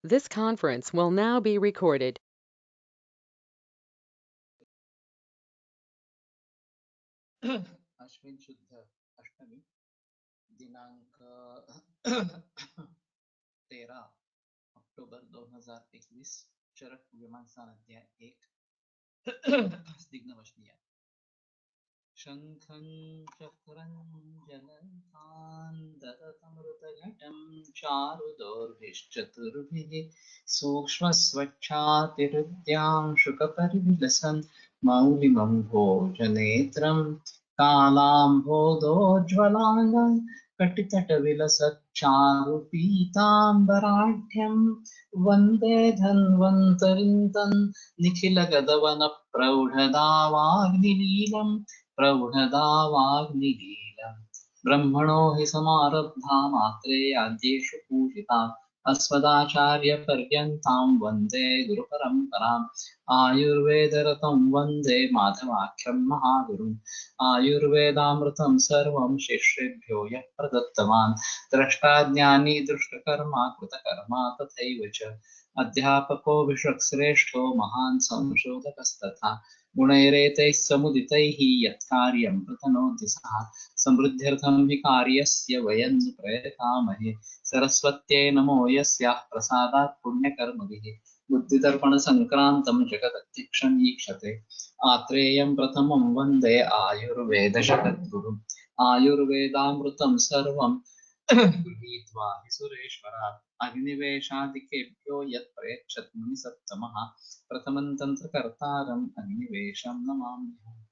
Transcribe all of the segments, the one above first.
This conference will now be recorded. Ashwin शुद्ध अष्टमी दिनांक 13 अक्टूबर 2021 चरक विमानस्थान अध्याय 1 स्निग्धवष्णीय शंखं चक्रं जलकान्दरतमृतघटं चारुदोर्भिश्चतुर्भिः सूक्ष्मस्वच्छातिहृद्यां मौलिमं भोजनेत्रं कालाम्भोदोज्ज्वलाङ्गं कटितटविलसच्चारुपीताम्बराढ्यं वन्दे धन्वन्तरिं तन् निखिलगदवनप्रौढदावाग्निलीलम् प्रौढदावाग्निलीलम् ब्रह्मणो हि समारब्धा मात्रेयाद्येषु पूजिता अस्मदाचार्यपर्यन्तां वन्दे गुरुपरम्पराम् आयुर्वेदरतं वन्दे माधवाख्यं महागुरुम् आयुर्वेदामृतं सर्वं शिष्येभ्यो यः प्रदत्तवान् द्रष्टाज्ञानी दृष्टकर्मा कृतकर्मा तथैव च अध्यापको विश्वश्रेष्ठो महान् संशोधकस्तथा गुणैरेतैः समुदितैः यत्कार्यं प्रतनोति सः समृद्ध्यर्थं हि कार्यस्य वयं प्रयतामहे सरस्वत्यै नमो यस्याः प्रसादात् पुण्यकर्मभिः बुद्धिदर्पणसङ्क्रान्तं जगदध्यक्षं ईक्षते आत्रेयं प्रथमं वन्दे आयुर्वेदजगद्गुरुम् आयुर्वेदामृतं सर्वं गृहीत्वा हि सुरेश्वरात् अग्निवेशादिकेभ्यो यत् प्रयच्छत् मुनिसत्तमः प्रथमं तन्त्रकर्तारम् अग्निवेशं नमाम्यहम्।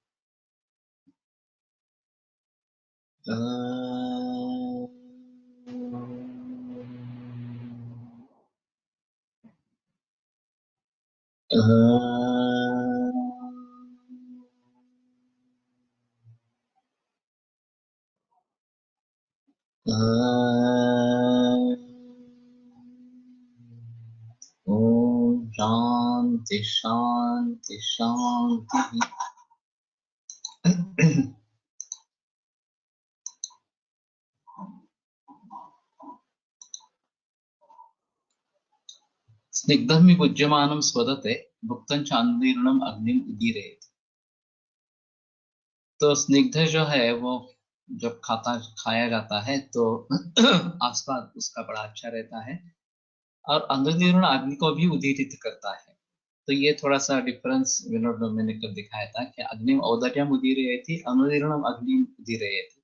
ओम शांति शांति शांति। स्निग्धं हि भुज्यमानं स्वदते भुक्तं चांदीर्णम अग्निम उदीरे। तो स्निग्ध जो है वो जब खाया जाता है तो आस्वाद उसका बड़ा अच्छा रहता है और अनुदीर्ण अग्नि को भी उदीरित करता है। तो ये थोड़ा सा डिफरेंस विनोद मैंने कल दिखाया था कि अग्निम औदर्यम उदीरयति अनुदीर्णम अग्निम उदीरयति।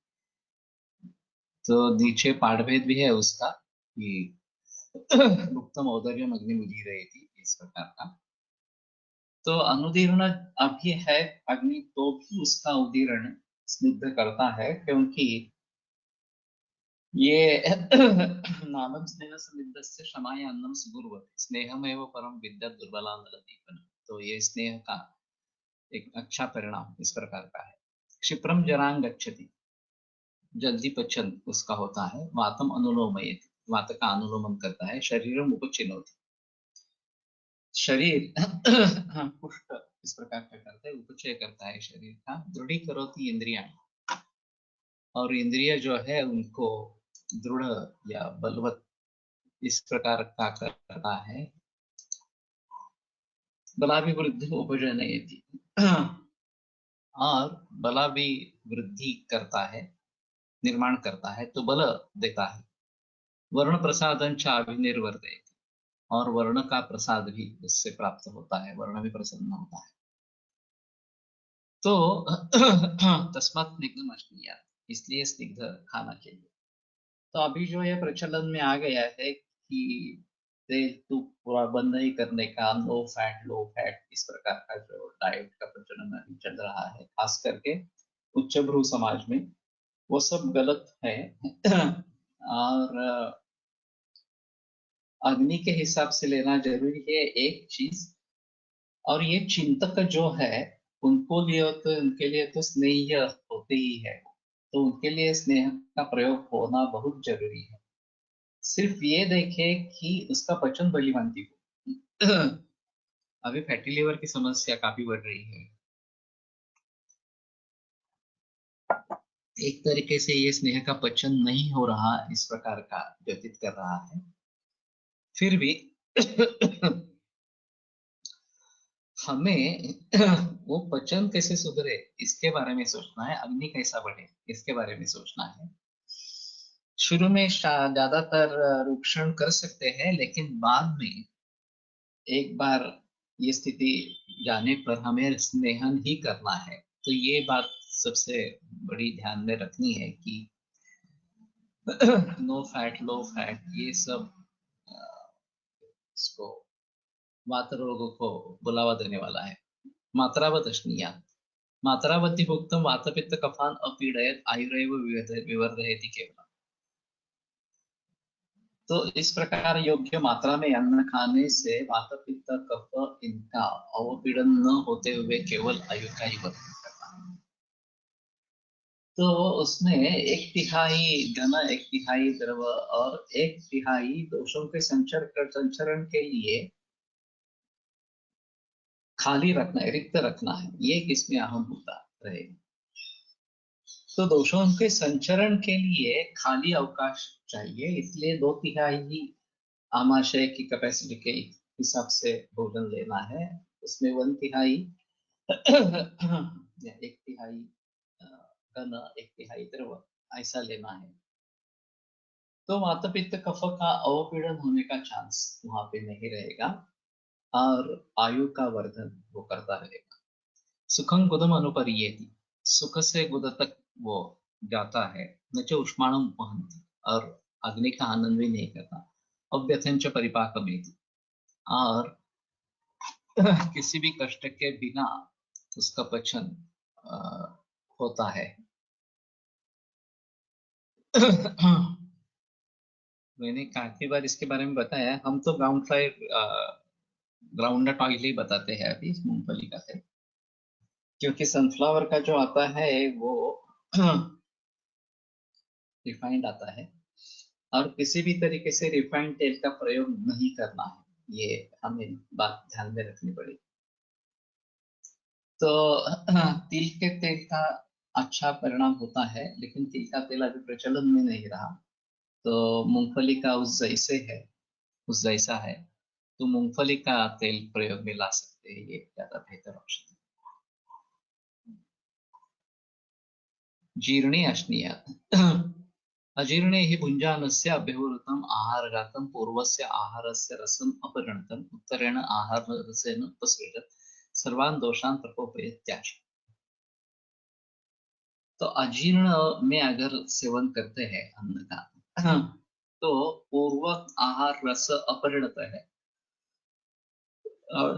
तो नीचे पाठभेद भी है उसका कि गुप्तम औदर्यम अग्निम उदीरयति इस प्रकार का। तो अनुदीर्ण अभी है अग्नि तो भी उसका उदीर्ण स्निग्ध करता है क्योंकि ये नामं स्नेह समिद्धस्य क्षमाय अन्नम सुगुर्वते स्नेहमेव परम विद्या दुर्बलांगलदीपन। तो ये स्नेह का एक अच्छा परिणाम इस प्रकार का है। क्षिप्रम जरांग गच्छति जल्दी पचन उसका होता है। वातम अनुलोमयति वात का अनुलोमन करता है। शरीरम उपचिनोति शरीर पुष्ट इस प्रकार का करता है उपचय करता है शरीर का। दृढ़ीकरोति इंद्रियां और इंद्रिय जो है उनको दृढ़ या बलवत इस प्रकार का करता है। बलाभिवृद्धि उपजनयति और बला भी वृद्धि करता है निर्माण करता है तो बल देता है। वर्ण प्रसादं च अभिनिर्वर्तयति और वर्ण का प्रसाद भी उससे प्राप्त होता है। वर्ण भी प्रसन्न होता है। तो तस्मात् स्निग्धम अश्नीयात् इसलिए स्निग्ध खाना चाहिए। तो अभी जो है प्रचलन में आ गया है कि तेल तो पूरा बंद नहीं करने का लो फैट इस प्रकार का जो डाइट का प्रचलन अभी चल रहा है खास करके उच्च भ्रू समाज में वो सब गलत है। और अग्नि के हिसाब से लेना जरूरी है एक चीज। और ये चिंतक जो है उनके लिए तो स्नेह होते ही है। तो उनके लिए स्नेह का प्रयोग होना बहुत जरूरी है। सिर्फ ये देखे कि उसका पचन बलिवंती हो। अभी फैटी लिवर की समस्या काफी बढ़ रही है। एक तरीके से ये स्नेह का पचन नहीं हो रहा इस प्रकार का व्यतीत कर रहा है। फिर भी हमें वो पचन कैसे सुधरे इसके बारे में सोचना है, अग्नि कैसा बढ़े इसके बारे में सोचना है। शुरू में ज्यादातर रूक्षण कर सकते हैं, लेकिन बाद में एक बार ये स्थिति जाने पर हमें स्नेहन ही करना है। तो ये बात सबसे बड़ी ध्यान में रखनी है कि नो फैट, लो फैट, ये सब इसको वात रोगों को बुलावा देने वाला है। मात्रावत अश्नीया मात्रावती भुक्तम वातपित्त कफान अपीडयत आयुरेव विवर्धयति केवल। तो इस प्रकार योग्य मात्रा में अन्न खाने से वात पित्त कफ इनका अवपीड़न न होते हुए केवल आयु का ही वर्धन करना है। तो उसमें एक तिहाई घन, एक तिहाई द्रव और एक तिहाई दोषों के संचरण के लिए खाली रखना है, रिक्त रखना है। ये किसमें अहम मुद्दा रहेगा। तो दोषों के संचरण के लिए खाली अवकाश चाहिए, इसलिए 2/3 ही आमाशय की कैपेसिटी के हिसाब से भोजन लेना है। उसमें 1/3 या 1/3 घन, 1/3 द्रव ऐसा लेना है। तो वात पित्त कफ का अवपीड़न होने का चांस वहां पे नहीं रहेगा और आयु का वर्धन वो करता रहेगा। सुखं गुदम अनुपरीयेति, सुख से गुद तक वो जाता है। न च उष्माणम वहन्ति, और अग्नि का आनंद भी नहीं करता। अव्यथंच परिपाकमेति, और किसी भी कष्ट के बिना उसका पचन होता है। मैंने काफी बार इसके बारे में बताया। हम तो ग्राउंडनट ऑयल ही बताते हैं अभी इस मूंगफली का तेल, क्योंकि सनफ्लावर का जो आता है वो रिफाइंड आता है, और किसी भी तरीके से रिफाइंड तेल का प्रयोग नहीं करना है। ये हमें बात ध्यान में रखनी पड़ेगी। तो तिल के तेल का अच्छा परिणाम होता है, लेकिन तिल का तेल अभी प्रचलन में नहीं रहा। तो मूंगफली का उस जैसा है, तो मूंगफली का तेल प्रयोग में ला सकते हैं। ये ज्यादा बेहतर ऑप्शन है। जीर्णे अश्नीय अजीर्णे हि भुञ्जानस्य अभ्यवृतम् आहारघातं पूर्वस्य आहारस्य रसम् अपगणितम् उत्तरेण आहाररसेन उपसेचत् सर्वान् दोषान् प्रकोपयत् त्याज्य। तो अजीर्ण में अगर सेवन करते हैं अन्न का, तो पूर्व आहार रस अपरिणत है, और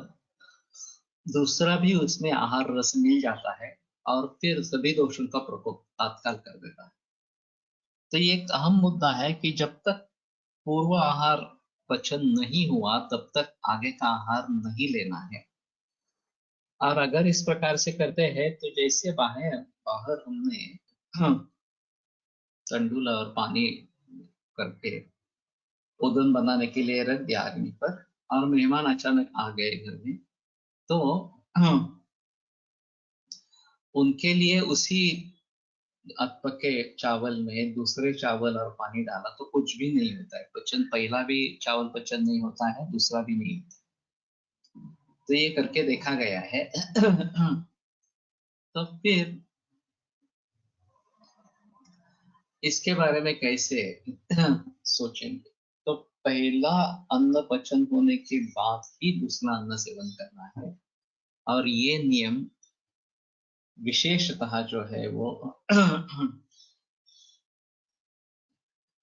दूसरा भी उसमें आहार रस मिल जाता है, और फिर सभी दोषों का प्रकोप तात्काल कर देता है। तो ये एक अहम मुद्दा है कि जब तक पूर्व आहार पचन नहीं हुआ तब तक आगे का आहार नहीं लेना है। और अगर इस प्रकार से करते हैं तो जैसे बाहर बाहर हमने तंडुल और पानी करके ओदन बनाने के लिए रख दिया अग्नि पर, और मेहमान अचानक आ गए घर में, तो उनके लिए उसी पके चावल में दूसरे चावल और पानी डाला तो कुछ भी नहीं होता है पचन। पहला भी चावल पचन नहीं होता है, दूसरा भी नहीं होता। तो ये करके देखा गया है। तो फिर इसके बारे में कैसे सोचेंगे। तो पहला अन्न पचन होने के बाद ही दूसरा अन्न सेवन करना है, और ये नियम विशेषतः जो है वो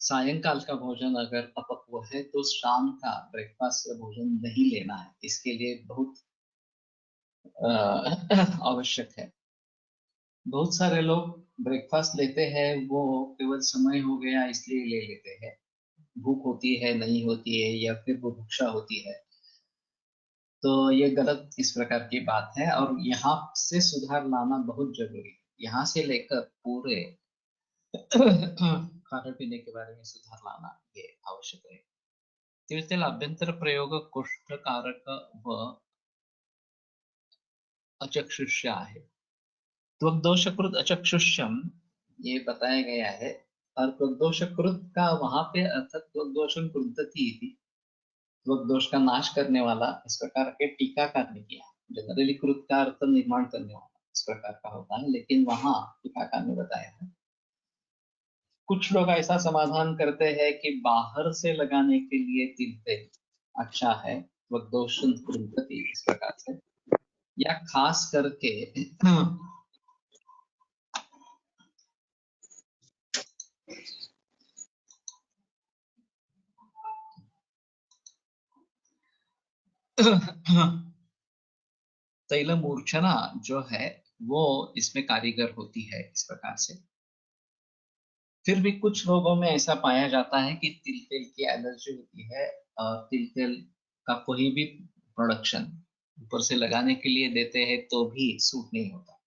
सायंकाल का भोजन अगर अपक्व है तो शाम का ब्रेकफास्ट भोजन नहीं लेना है। इसके लिए बहुत आवश्यक है। बहुत सारे लोग ब्रेकफास्ट लेते हैं, वो केवल समय हो गया इसलिए ले लेते हैं। भूख होती है, नहीं होती है, या फिर बुभुक्षा होती है। तो ये गलत इस प्रकार की बात है, और यहाँ से सुधार लाना बहुत जरूरी है। यहाँ से लेकर पूरे खाने पीने के बारे में सुधार लाना ये आवश्यक है। तिळतेल अभ्यंतर प्रयोग कुष्ठ कारक व अचक्षुष्य है। त्वग्दोषकृत अचक्षुष्यम ये बताया गया है, और त्वग्दोषकृत का वहां पे अर्थ त्वग्दोषम क्रुद्धति इति। त्वक दोष का नाश करने वाला, इस प्रकार के टीकाकार ने किया। जनरली कृत का अर्थ निर्माण करने वाला इस प्रकार का होता है, लेकिन वहां टीकाकार ने बताया है। कुछ लोग ऐसा समाधान करते हैं कि बाहर से लगाने के लिए तिल तेल अच्छा है, त्वक दोष कृंतति इस प्रकार से, या खास करके तैल मूर्छना जो है वो इसमें कारीगर होती है इस प्रकार से। फिर भी कुछ लोगों में ऐसा पाया जाता है कि तिल तेल की एलर्जी होती है, और तिल तेल का कोई भी प्रोडक्शन ऊपर से लगाने के लिए देते हैं तो भी सूट नहीं होता।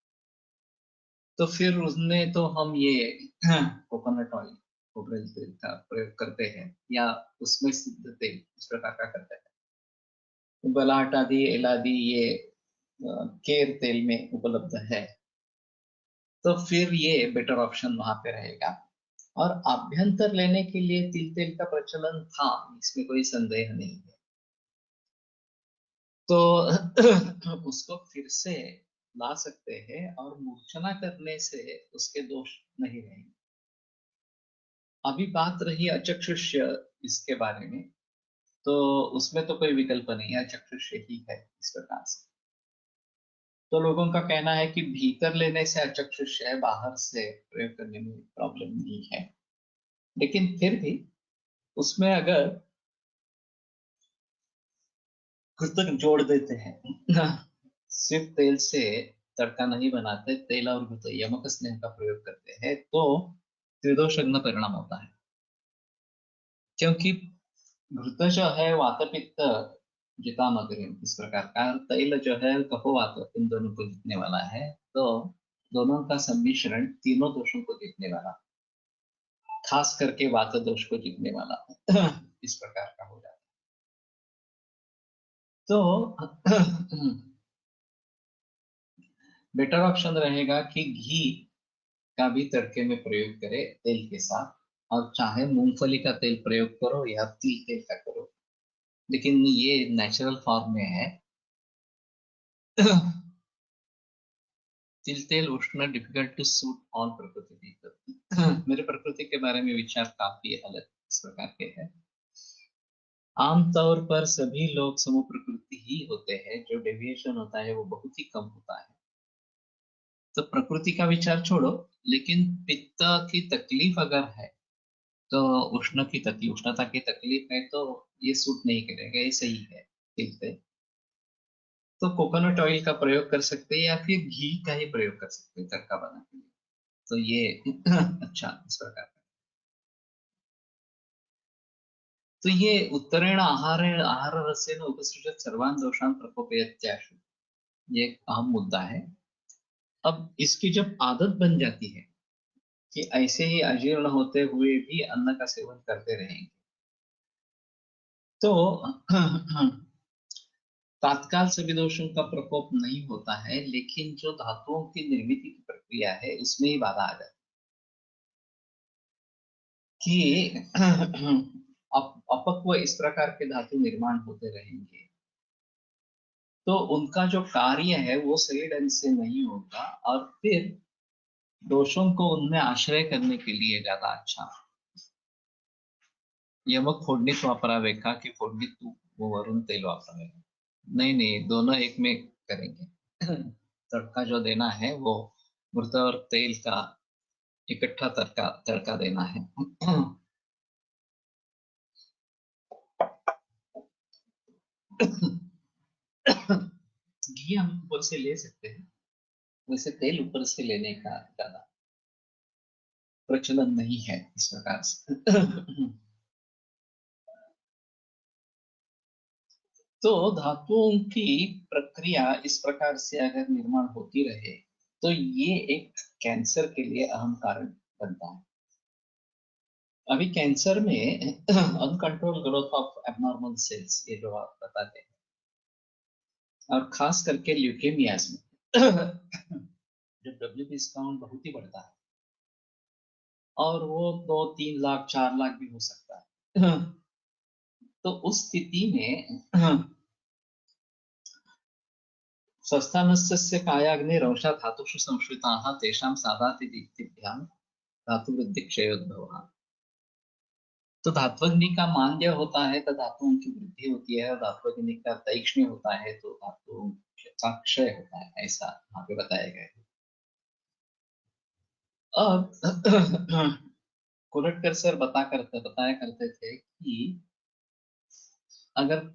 तो फिर उसने तो हम ये कोकोनट ऑयल, कोकोनट तेल का प्रयोग करते हैं, या उसमें सिद्ध तेल इस प्रकार का करते हैं। बलाहट आदि इलादी ये केर तेल में उपलब्ध है, तो फिर ये बेटर ऑप्शन वहां पे रहेगा। और आभ्यंतर लेने के लिए तिल तेल का प्रचलन था, इसमें कोई संदेह नहीं है। तो उसको फिर से ला सकते हैं, और मूर्छना करने से उसके दोष नहीं रहेंगे। अभी बात रही अचक्षुष्य इसके बारे में, तो उसमें तो कोई विकल्प नहीं है, अचक्षुष्य ही है इस प्रकार से। तो लोगों का कहना है कि भीतर लेने से अचक्षुष्य है, बाहर से प्रयोग करने में प्रॉब्लम नहीं है। लेकिन फिर भी उसमें अगर कृतक जोड़ देते हैं, सिर्फ तेल से तड़का नहीं बनाते, तेल और घृत यमक स्नेह का प्रयोग करते हैं, तो त्रिदोषग्न परिणाम होता है। क्योंकि घृत जो है वात पित्त जितामग्रिम इस प्रकार का, तैल जो है कफो वात इन दोनों को जीतने वाला है। तो दोनों का सम्मिश्रण तीनों दोषों को जीतने वाला, खास करके वात दोष को जीतने वाला इस प्रकार का हो जाता है। तो बेटर ऑप्शन रहेगा कि घी का भी तड़के में प्रयोग करे तेल के साथ, और चाहे मूंगफली का तेल प्रयोग करो या तिल तेल का करो, लेकिन ये नेचुरल फॉर्म में है। तिल तेल उष्ण डिफिकल्ट टू सूट ऑन प्रकृति। मेरे प्रकृति के बारे में विचार काफी अलग इस प्रकार के हैं। आमतौर पर सभी लोग समूह प्रकृति ही होते हैं, जो डेविएशन होता है वो बहुत ही कम होता है। तो प्रकृति का विचार छोड़ो, लेकिन पित्त की तकलीफ अगर है, तो उष्ण की तकलीफ, उष्णता की तकलीफ है, तो ये सूट नहीं करेगा, ये सही है ठीक है। तो कोकोनट ऑयल का प्रयोग कर सकते हैं, या फिर घी का ही प्रयोग कर सकते हैं तड़का बनाने के लिए, तो ये अच्छा इस प्रकार का। तो ये उत्तरेण आहार आहार रसेन उपसृजत सर्वान दोषान प्रकोपयत्याशु, ये एक अहम मुद्दा है। अब इसकी जब आदत बन जाती है कि ऐसे ही अजीर्ण होते हुए भी अन्न का सेवन करते रहेंगे, तो तात्काल सभी दोषों का प्रकोप नहीं होता है, लेकिन जो धातुओं की निर्मित की प्रक्रिया है उसमें ही बाधा आ जाती है कि अपक्व इस प्रकार के धातु निर्माण होते रहेंगे, तो उनका जो कार्य है वो सही ढंग से नहीं होगा, और फिर दोषों को उनमें आश्रय करने के लिए ज्यादा अच्छा यमक फोडणीत वापरावे का कि फोडणीत तूप वो वरून तेल वापरावे। नहीं नहीं, दोनों एक में करेंगे। तड़का जो देना है वो मृत और तेल का इकट्ठा तड़का तड़का देना है। घी हम ऊपर से ले सकते हैं, वैसे तेल ऊपर से लेने का ज्यादा प्रचलन नहीं है इस प्रकार से। तो धातुओं की प्रक्रिया इस प्रकार से अगर निर्माण होती रहे, तो ये एक कैंसर के लिए अहम कारण बनता है। अभी कैंसर में uncontrol growth of abnormal cells, ये जो आप बताते हैं, और खास करके ल्यूकेमियाज में जब WBC काउंट बहुत ही बढ़ता है, और वो 2-3 लाख 4 लाख भी हो सकता है, तो उस स्थिति में स्वस्थानस्य कायाग्निरंशा धातुषु संश्रिताः तेषां सादातिदिक्तिभ्यां धातुवृद्धि-क्षयोद्भवः। तो धात्वग्नि का मांद्य होता है तो धातुओं की वृद्धि होती है, धात्वग्नि का तैक्ष्ण्य होता है तो धातुओं का क्षय होता है, ऐसा यहाँ पे बताया गया है। अब कुरटकर सर बताया करते थे कि अगर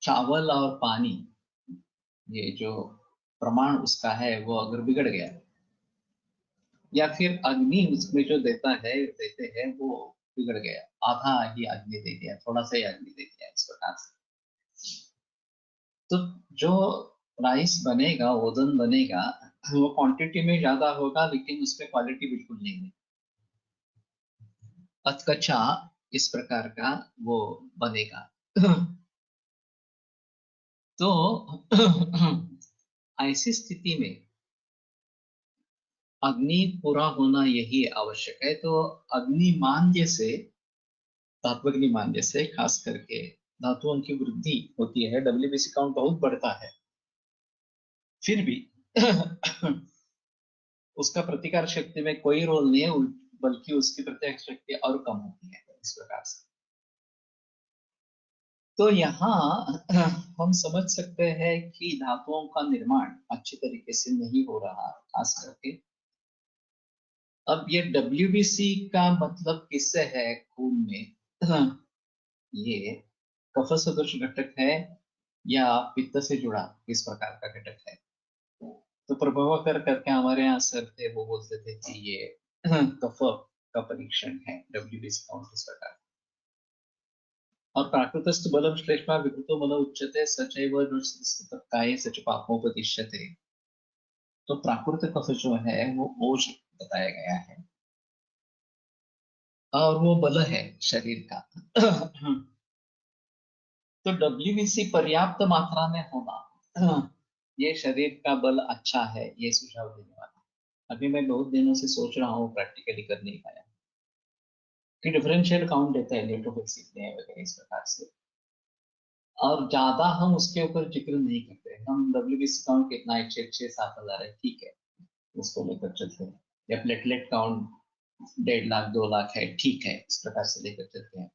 चावल और पानी, ये जो प्रमाण उसका है वो अगर बिगड़ गया, या फिर अग्नि उसमें जो देते हैं वो बिगड़ गया, आधा ही अग्नि दे दिया, थोड़ा सा ही अग्नि दे दिया, इस प्रकार से, तो जो राइस बनेगा, ओदन बनेगा, वो क्वांटिटी में ज्यादा होगा लेकिन उसमें क्वालिटी बिल्कुल नहीं है, अधकच्चा इस प्रकार का वो बनेगा। तो ऐसी स्थिति में अग्नि पूरा होना यही आवश्यक है। तो अग्नि मांद्य से, धात्वग्नि मांद्य से खास करके धातुओं की वृद्धि होती है, डब्ल्यूबीसी काउंट बहुत बढ़ता है, फिर भी उसका प्रतिकार शक्ति में कोई रोल नहीं है, बल्कि उसकी प्रतिकार शक्ति और कम होती है, इस प्रकार से। तो यहाँ हम समझ सकते हैं कि धातुओं का निर्माण अच्छी तरीके से नहीं हो रहा, खास करके अब ये WBC का मतलब किससे है खून में? ये कफ सदृश घटक है या पित्त से जुड़ा किस प्रकार का घटक है? तो प्रभावकर करके हमारे यहाँ सर थे, वो बोलते थे कि ये कफ का परीक्षण है, WBC काउंट किस प्रकार। और प्राकृतस्तु बलम श्लेष्मा विकृतो बल उच्यते सचैव काये सच पापोपदिश्यते। तो प्राकृत कफ जो है वो ओज बताया गया है और वो बल है शरीर का। तो WBC पर्याप्त मात्रा में होना, ये शरीर का बल अच्छा है, ये सुझाव देने वाला। अभी मैं बहुत दिनों से सोच रहा हूँ, प्रैक्टिकली कर नहीं पाया कि डिफरेंशियल काउंट देता है, न्यूट्रोफिल्स कितने हैं वगैरह इस प्रकार से, और ज्यादा हम उसके ऊपर जिक्र नहीं करते। हम WBC काउंट कितना है, 6-7 हजार है, ठीक है, उसको लेकर चलते हैं। या प्लेटलेट काउंट 1.5 लाख 2 लाख है, ठीक है, इस प्रकार से लेकर चलते हैं।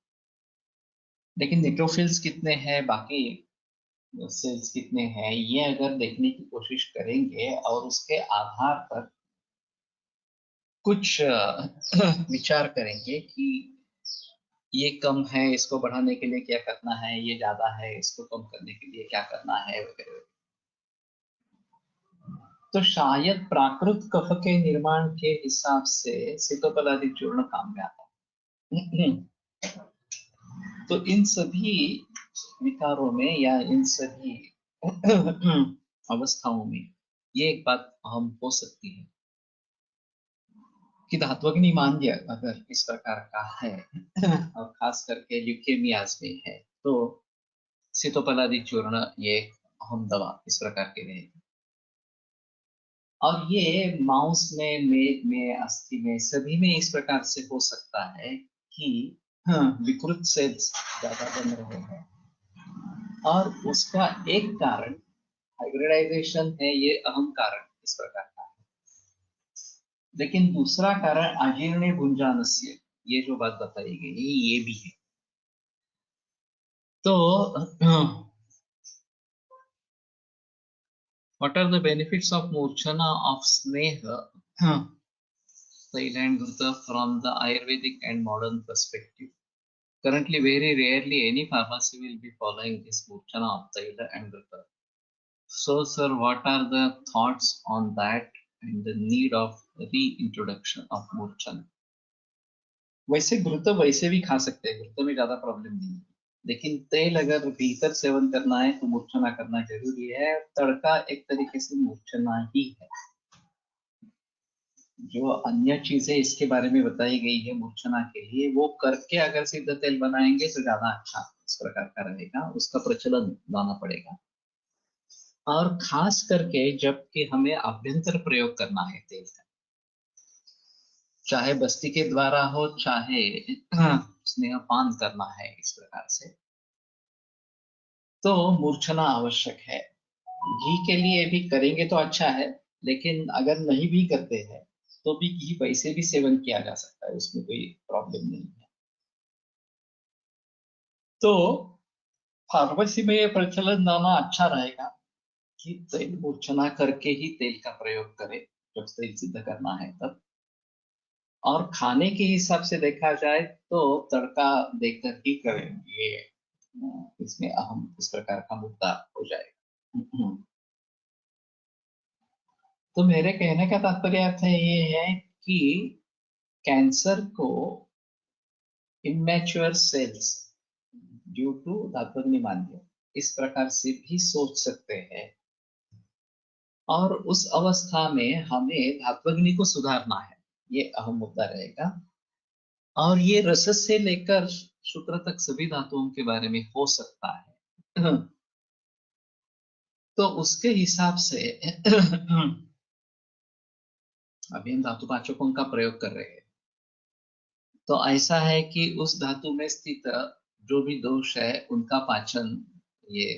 लेकिन न्यूट्रोफिल्स कितने हैं, बाकी सेल्स कितने हैं, ये अगर देखने की कोशिश करेंगे और उसके आधार पर कुछ विचार करेंगे कि ये कम है, इसको बढ़ाने के लिए क्या करना है, ये ज्यादा है, इसको कम करने के लिए क्या करना है वगैरह, तो शायद प्राकृत कफ के निर्माण के हिसाब से सीतोपलादि चूर्ण काम में आता है। तो इन सभी विकारों में या इन सभी अवस्थाओं में ये एक बात अहम हो सकती है कि धात्वग्नि मांद्य अगर इस प्रकार का है और खास करके ल्यूकेमियाज में है, तो सीतोपलादि चूर्ण ये एक अहम दवा इस प्रकार के रहेगी। और ये माउस में अस्थि में सभी में इस प्रकार से हो सकता है कि विकृत सेल्स ज्यादा बन रहे हैं, और उसका एक कारण हाइब्रिडाइजेशन है, ये अहम कारण इस प्रकार का है। लेकिन दूसरा कारण अजीर्ण भुंजानस्य, ये जो बात बताई गई ये भी है। तो what are the benefits of मूर्छना of स्नेह Thailand Gurta from the Ayurvedic and modern perspective? Currently, very rarely any pharmacy will be following this Murchana of Taila and Gurta. So, sir, what are the thoughts on that and the need of reintroduction of Murchana? वैसे घृत वैसे भी खा सकते हैं, घृत में ज्यादा प्रॉब्लम नहीं है, लेकिन तेल अगर भीतर सेवन करना है तो मूर्छना करना जरूरी है। तड़का एक तरीके से मूर्छना ही है। जो अन्य चीजें इसके बारे में बताई गई है मूर्छना के लिए, वो करके अगर सिद्ध तेल बनाएंगे तो ज्यादा अच्छा इस प्रकार का रहेगा, उसका प्रचलन लाना पड़ेगा। और खास करके जबकि हमें अभ्यंतर प्रयोग करना है तेल का, चाहे बस्ती के द्वारा हो चाहे स्नेहपान करना है इस प्रकार से, तो मूर्छना आवश्यक है। घी के लिए भी करेंगे तो अच्छा है, लेकिन अगर नहीं भी करते हैं तो भी घी वैसे भी सेवन किया जा सकता है, उसमें कोई प्रॉब्लम नहीं है। तो फार्मेसी में ये प्रचलन लाना अच्छा रहेगा कि तेल मूर्छना करके ही तेल का प्रयोग करें, जब तेल सिद्ध करना है तब। और खाने के हिसाब से देखा जाए तो तड़का देकर ही करें, ये इसमें अहम इस प्रकार का मुद्दा हो जाएगा। तो मेरे कहने का तात्पर्य अर्थ ये है कि कैंसर को इमेच्योर सेल्स ड्यू टू धात्वग्नि मांद्य इस प्रकार से भी सोच सकते हैं, और उस अवस्था में हमें धात्वग्नि को सुधारना है, ये अहम मुद्दा रहेगा। और ये रस से लेकर शुक्र तक सभी धातुओं के बारे में हो सकता है। तो उसके हिसाब से अभी हम धातुपाचकों का प्रयोग कर रहे हैं। तो ऐसा है कि उस धातु में स्थित जो भी दोष है उनका पाचन ये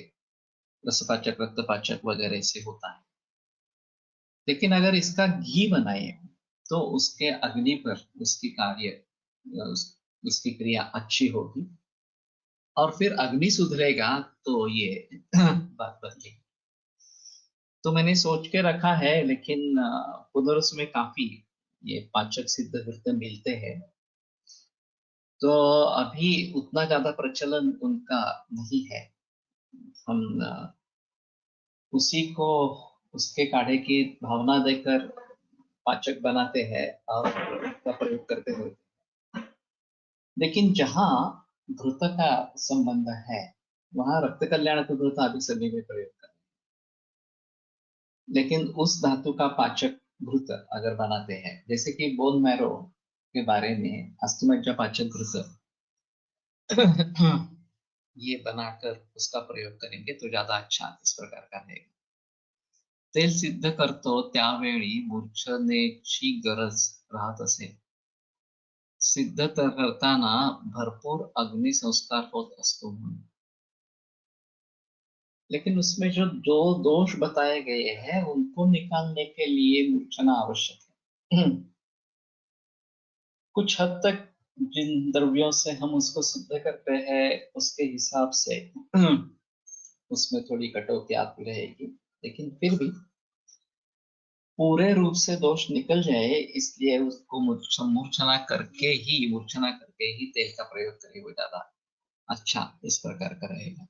रसपाचक, रक्तपाचक वगैरह से होता है। लेकिन अगर इसका घी बनाए तो उसके अग्नि पर उसकी उसकी क्रिया अच्छी होगी, और फिर अग्नि सुधरेगा तो ये बात बदलेगी। तो मैंने सोच के रखा है, लेकिन पुनरुस में काफी ये पाचक सिद्ध घृत मिलते हैं, तो अभी उतना ज्यादा प्रचलन उनका नहीं है। हम उसी को उसके काढ़े की भावना देकर पाचक बनाते हैं और उसका प्रयोग करते हैं। लेकिन जहाँ घृत का संबंध है वहां रक्त कल्याण का घृत अभी सभी में प्रयोग करते हैं। लेकिन उस धातु का पाचक घृत अगर बनाते हैं, जैसे कि बोन मैरो के बारे में अस्थि पाचक घृत ये बनाकर उसका प्रयोग करेंगे तो ज्यादा अच्छा इस प्रकार का रहेगा। तेल सिद्ध करतो त्यावेळी मूर्छनेची गरज राहत असे। सिद्ध करताना भरपूर अग्निसंस्कार होत असतो म्हणून। लेकिन उसमें जो दो दोष बताए गए हैं उनको निकालने के लिए मूर्छना आवश्यक है। कुछ हद तक जिन द्रव्यों से हम उसको सिद्ध करते हैं उसके हिसाब से उसमें थोड़ी कटौती आती रहेगी, लेकिन फिर भी पूरे रूप से दोष निकल जाए इसलिए उसको मूर्छना करके ही तेल का प्रयोग करें, वो ज्यादा अच्छा इस प्रकार का रहेगा।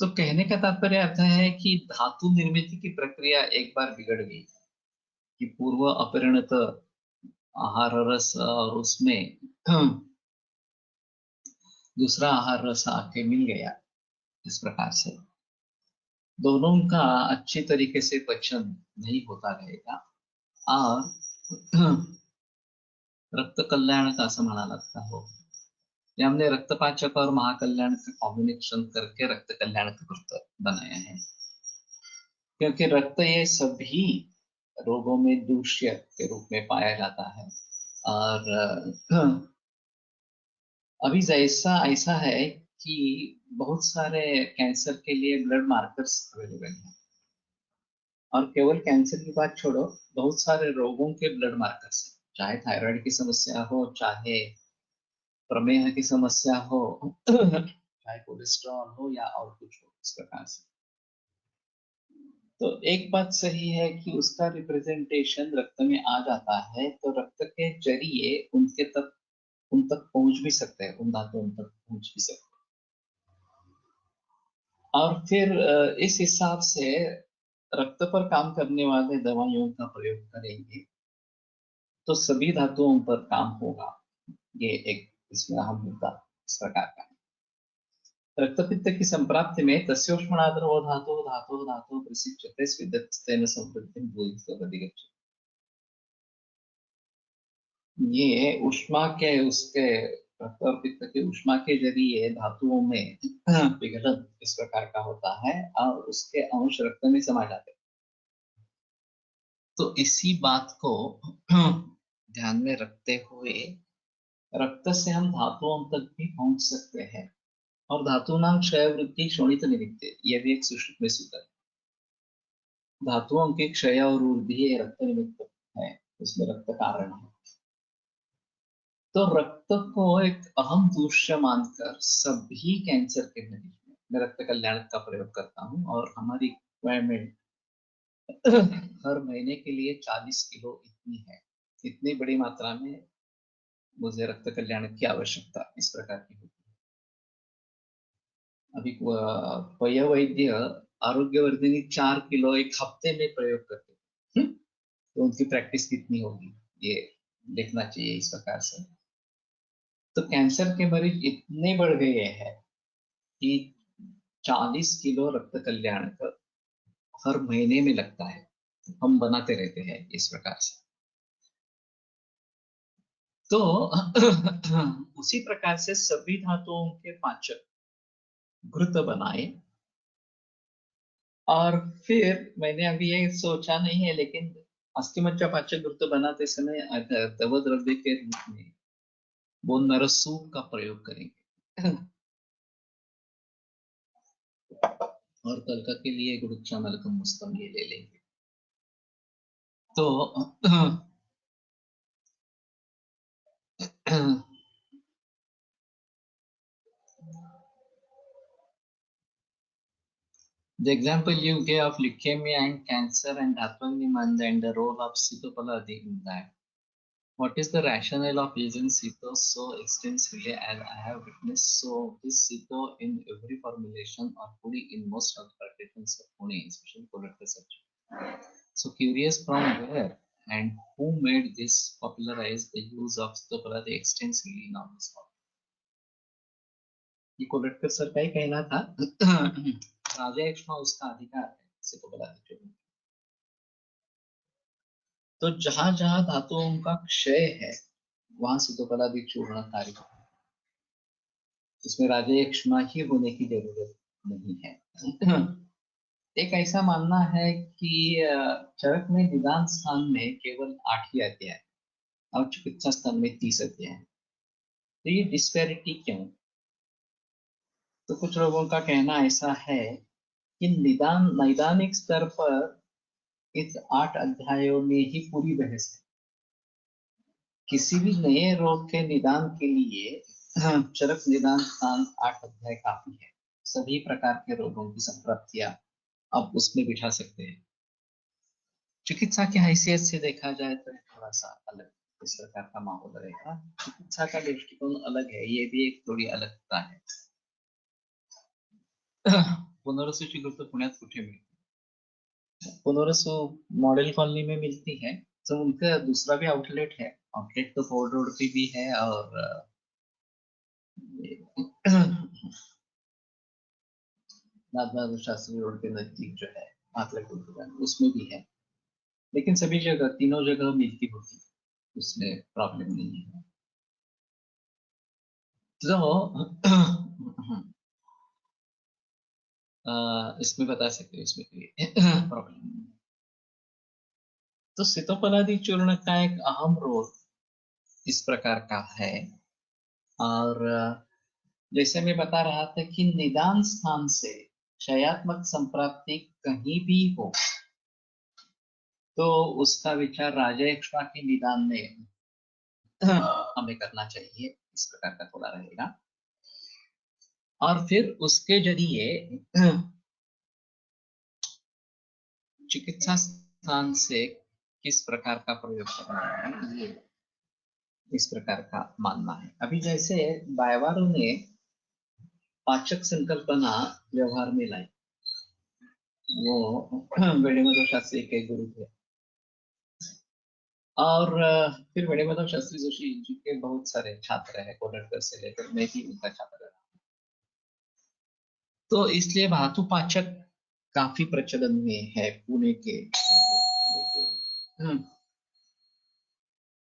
तो कहने का तात्पर्य अर्थ है कि धातु निर्मित की प्रक्रिया एक बार बिगड़ गई कि पूर्व अपरिणत आहार रस और उसमें दूसरा आहार रस आके मिल गया, इस प्रकार से दोनों का अच्छी तरीके से पचन नहीं होता रहेगा, और रक्त कल्याण का असं म्हणा लगता हो। ये हमने रक्तपाचक और महाकल्याण का कॉम्बिनेशन करके रक्त कल्याण का बनाया है, क्योंकि रक्त ये सभी रोगों में दूष्य के रूप में पाया जाता है। और अभी जैसा ऐसा है कि बहुत सारे कैंसर के लिए ब्लड मार्कर्स अवेलेबल हैं, और केवल कैंसर की बात छोड़ो, बहुत सारे रोगों के ब्लड मार्कर्स हैं, चाहे थायराइड की समस्या हो, चाहे प्रमेह की समस्या हो, चाहे कोलेस्ट्रॉल हो या और कुछ हो, इस प्रकार से। तो एक बात सही है कि उसका रिप्रेजेंटेशन रक्त में आ जाता है, तो रक्त के जरिए उन तक पहुंच भी सकते हैं, उन धातुओं तक पहुंच भी सकते हैं। और फिर इस हिसाब से रक्त पर काम करने वाले दवाइयों का प्रयोग करेंगे तो सभी धातुओं पर काम होगा। ये एक इसमें अहम मुद्दा इस प्रकार का है। रक्तपित्त की संप्राप्ति में तस्योष्मणाद्रवो धातु धातु धातु प्रसिच्यते स्विद्यतेन संवृद्धिं भूयिष्ठमधिगच्छति। ये उष्मा के उसके रक्त और पित्त के उष्मा के जरिए धातुओं में विघटन इस प्रकार का होता है और उसके अंश रक्त में समा जाते हैं। तो इसी बात को ध्यान में रखते हुए रक्त से हम धातुओं तक भी पहुंच सकते हैं, और धातूनां क्षय वृद्धि शोणित निमित्ते, यह भी एक सुश्रुत में सूत्र है। धातुओं के क्षय और वृद्धि रक्त निमित्त है, उसमें रक्त कारण है। तो रक्त को एक अहम दूष्य मानकर सभी कैंसर के मरीज में मैं रक्त कल्याण का प्रयोग करता हूँ, और हमारी रिक्वायरमेंट हर महीने के लिए 40 किलो इतनी है। इतनी बड़ी मात्रा में मुझे रक्त कल्याण की आवश्यकता इस प्रकार की होती है। अभी वय वैद्य आरोग्यवर्धिनी 4 किलो एक हफ्ते में प्रयोग करते हैं, तो उनकी प्रैक्टिस कितनी होगी ये देखना चाहिए इस प्रकार से। तो कैंसर के मरीज इतने बढ़ गए हैं कि 40 किलो रक्त कल्याण का हर महीने में लगता है, हम बनाते रहते हैं इस प्रकार से। तो उसी प्रकार से सभी धातुओं के पाचक घृत बनाए, और फिर मैंने अभी ये सोचा नहीं है, लेकिन अस्थिमज्जा पाचक घृत बनाते समय दवा द्रव्य के रूप में बोन मैरो सूप का प्रयोग करेंगे। और तलका के लिए गुरुक्षा मलकम मुस्तम ये ले लेंगे। तो the example you gave of leukemia and cancer and Dhatvanimand and the role of Sitopaladi in that. What is the rationale of using Sito so extensively as I have witnessed? So this Sito in every formulation or Puri in most of the practitioners of Pune, especially colorectal surgery. So curious from where and who made this popularize the use of Sitopaladi extensively in all this work? ये collector sir का ही कहना था। राजा एक्ष्मा उसका अधिकार है सितोपलादी। तो जहां जहां धातुओं का क्षय है वहां सितोपलादी चूर्ण कार्य, इसमें राजा एक्ष्मा ही होने की जरूरत नहीं है। एक ऐसा मानना है कि चरक में निदान स्थान में केवल 8 ही अध्याय और चिकित्सा स्थान में 30 अध्याय। तो ये डिस्पैरिटी क्यों? तो कुछ लोगों का कहना ऐसा है कि नैदानिक स्तर पर इस 8 अध्यायों में ही पूरी बहस है। किसी भी नए रोग के निदान के लिए चरक निदान स्थान 8 अध्याय काफी है। सभी प्रकार के रोगों की संप्राप्तियां आप उसमें बिठा सकते हैं। चिकित्सा की हैसियत से देखा जाए तो थोड़ा सा अलग इस प्रकार का माहौल रहेगा। चिकित्सा का दृष्टिकोण अलग है, ये भी एक थोड़ी अलगता है। पुनर्वसू तो पुण्यात कुठे मिळते? पुनर्वसू मॉडल कॉलोनी में मिलती है। तो उनका दूसरा भी आउटलेट है। आउटलेट तो फोर्ड रोड पे भी है और लाल बहादुर शास्त्री रोड के नजदीक जो है आउटलेट उसमें भी है। लेकिन सभी जगह तीनों जगह मिलती होती, उसमें प्रॉब्लम नहीं है। तो इसमें बता सकते हो, इसमें कोई प्रॉब्लम नहीं। तो सितोपलादी चूर्ण का एक अहम रोल इस प्रकार का है। और जैसे मैं बता रहा था कि निदान स्थान से क्षयात्मक संप्राप्ति कहीं भी हो तो उसका विचार राजा एक्ष्मा के निदान में हमें करना चाहिए, इस प्रकार का थोड़ा रहेगा। और फिर उसके जरिए चिकित्सा स्थान से किस प्रकार का प्रयोग करना है, ये इस प्रकार का मानना है। अभी जैसे बायवारू ने पाचक संकल्पना व्यवहार में लाई, वो वेणुमाधव शास्त्री के गुरु थे। और फिर वेणुमाधव शास्त्री जोशी जी के बहुत सारे छात्र हैं, कोलकाता से लेकर मैं भी उनका छात्र रहा। तो इसलिए धातु पाचक काफी प्रचलन में है पुणे के।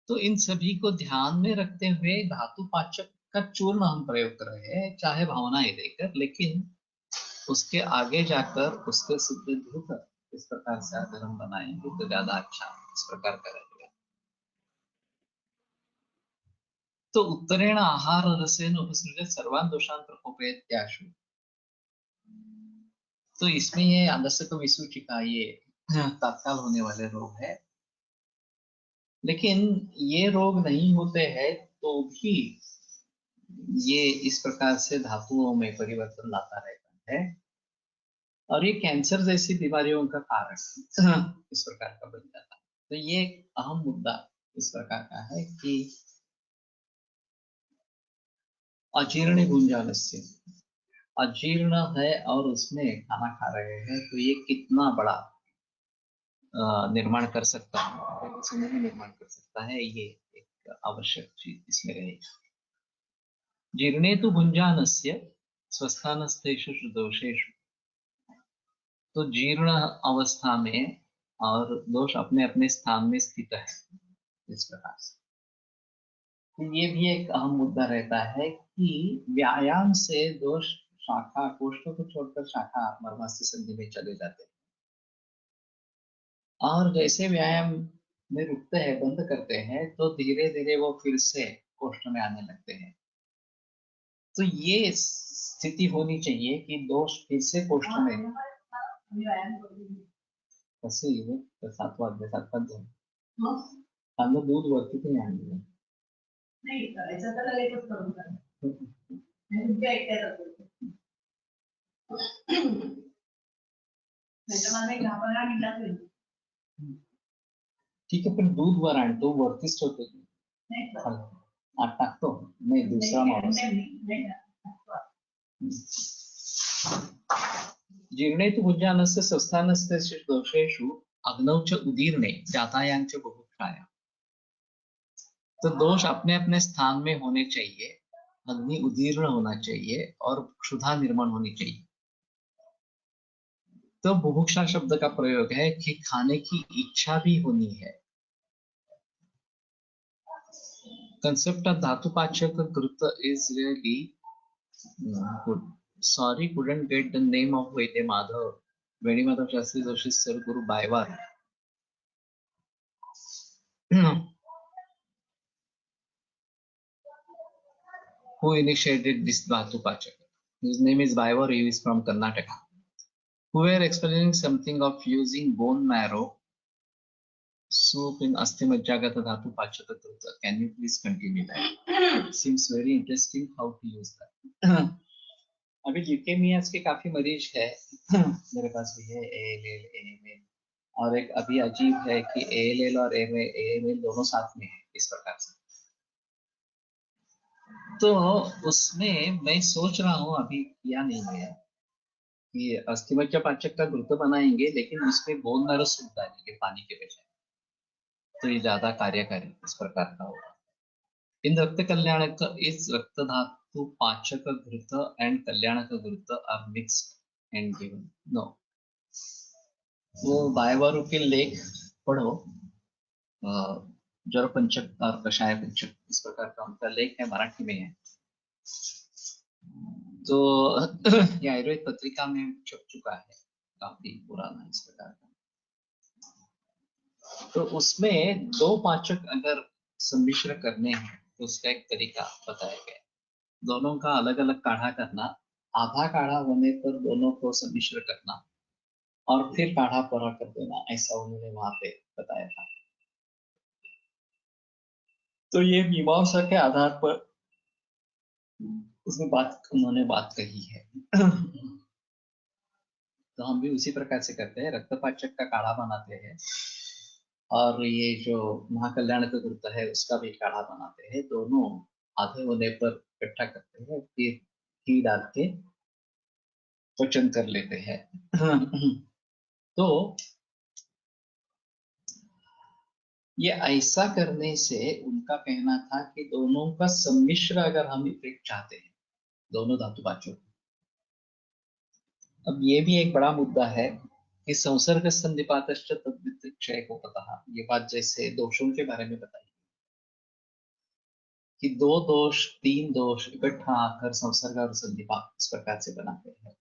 तो इन सभी को ध्यान में रखते हुए धातु पाचक का चूर्ण हम प्रयोग कर रहे हैं, चाहे भावनाएं देकर, लेकिन उसके आगे जाकर उसके सिद्ध धूप इस प्रकार से अगर हम बनाएंगे तो ज्यादा अच्छा इस प्रकार का रहेगा। तो उत्तरेण आहार रसेन उपसृज्य सर्वान् दोषान् प्रकोपयत्याशु। तो इसमें ये आलस्य विसूचिका ये तत्काल होने वाले रोग है, लेकिन ये रोग नहीं होते हैं तो भी ये इस प्रकार से धातुओं में परिवर्तन लाता रहता है, और ये कैंसर जैसी बीमारियों का कारण इस प्रकार का बन जाता है। तो ये एक अहम मुद्दा इस प्रकार का है कि अजीर्ण गुंजाल से अजीर्ण है और उसमें खाना खा रहे हैं, तो ये कितना बड़ा निर्माण कर सकता है, समय में निर्माण कर सकता है, ये एक आवश्यक चीज इसमें रहेगी। जीर्णे तो भुंजानस्य स्वस्थानस्थेषु दोषेषु, तो जीर्ण अवस्था में और दोष अपने अपने स्थान में स्थित है इस प्रकार से। तो ये भी एक अहम मुद्दा रहता है कि व्यायाम से दोष शाखा कोष्ठों को छोड़कर शाखा मर्मास्थि संधि में चले जाते हैं, और जैसे व्यायाम में रुकते हैं, बंद करते हैं, तो धीरे धीरे वो फिर से कोष्ठ में आने लगते हैं। तो ये स्थिति होनी चाहिए कि दोष फिर से कोष्ठ में कसे सात वाजले 7-5 झाले चांगलं दूध वरती ते आणलं नाही करायचं तर लगेचच करून तुमच्या एकट्याच ठीक है, पण दूध वर आणतो वरतीच ठेवतो आत टाकतो नाही दूसरा माणूस जीर्णे तु भुज्यानस्य स्वस्थानस्य दोषेषु अग्नौ च उदीर्णे जातायां च बुभुक्षायां। तो दोष अपने अपने स्थान में होने चाहिए, अग्नि उदीर्ण होना चाहिए और क्षुधा निर्माण होनी चाहिए। तो बुभुक्षा शब्द का प्रयोग है कि खाने की इच्छा भी होनी है। Concept of Dhatupachaka Kruta is really good. Sorry, couldn't get the name of Vaidya Madhav. Vaidya Madhav Shastri Joshi Sir Guru Baiwar. Who initiated this Dhatupachaka? His name is Baiwar. He is from Karnataka. Who were explaining something of using bone marrow soup in Asthimajjagata Dhatupachaka Kruta. Can you please continue that? Seems very interesting how to use that. अभी leukaemias के काफी मरीज है मेरे पास भी है, ALL, AML, और एक अभी अजीब है कि ALL और AML दोनों साथ में है इस प्रकार से। तो उसमें मैं सोच रहा हूँ, अभी किया नहीं है, कि अस्थिमज्जा पाचक का ग्रुप बनाएंगे, लेकिन उसमें बोन मैरो सूप डालेंगे पानी के बजाय, तो ये ज्यादा कार्यकारी इस प्रकार का होगा। इन रक्त कल्याणक इस रक्त धातु पाचक घृत एंड कल्याणक घृत are mixed and given no. वो बायवारू के लेख पढ़ो, जड़ पंचक और कषाय पंचक इस प्रकार का उनका लेख है, मराठी में है, तो ये आयुर्वेद पत्रिका में छप चुका है, काफी पुराना इस प्रकार का। तो उसमें 2 पाचक अगर सम्मिश्र करने हैं तो उसका एक तरीका बताया गया। दोनों का अलग अलग काढ़ा करना, आधा काढ़ा होने पर दोनों को सम्मिश्र करना और फिर काढ़ा पूरा कर देना, ऐसा उन्होंने वहां पे बताया था। तो ये मीमांसा के आधार पर उसमें उन्होंने बात कही है। तो हम भी उसी प्रकार से करते हैं, रक्तपाचक का काढ़ा बनाते हैं और ये जो महाकल्याण का ग्रुप है उसका भी काढ़ा बनाते हैं। दोनों आधे होने पर इकट्ठा करते हैं, फिर घी डाल के पचन कर लेते हैं। तो ये ऐसा करने से उनका कहना था कि दोनों का सम्मिश्र अगर हम इफेक्ट चाहते हैं, दोनों धातुपाचों, अब ये भी एक बड़ा मुद्दा है कि संसर्ग संधिपातश्च तद्वित क्षय को पता, ये बात जैसे दोषों के बारे में बताई कि 2 दोष 3 दोष इकट्ठा आकर संसर्ग और संधिपात इस प्रकार से बनाते हैं।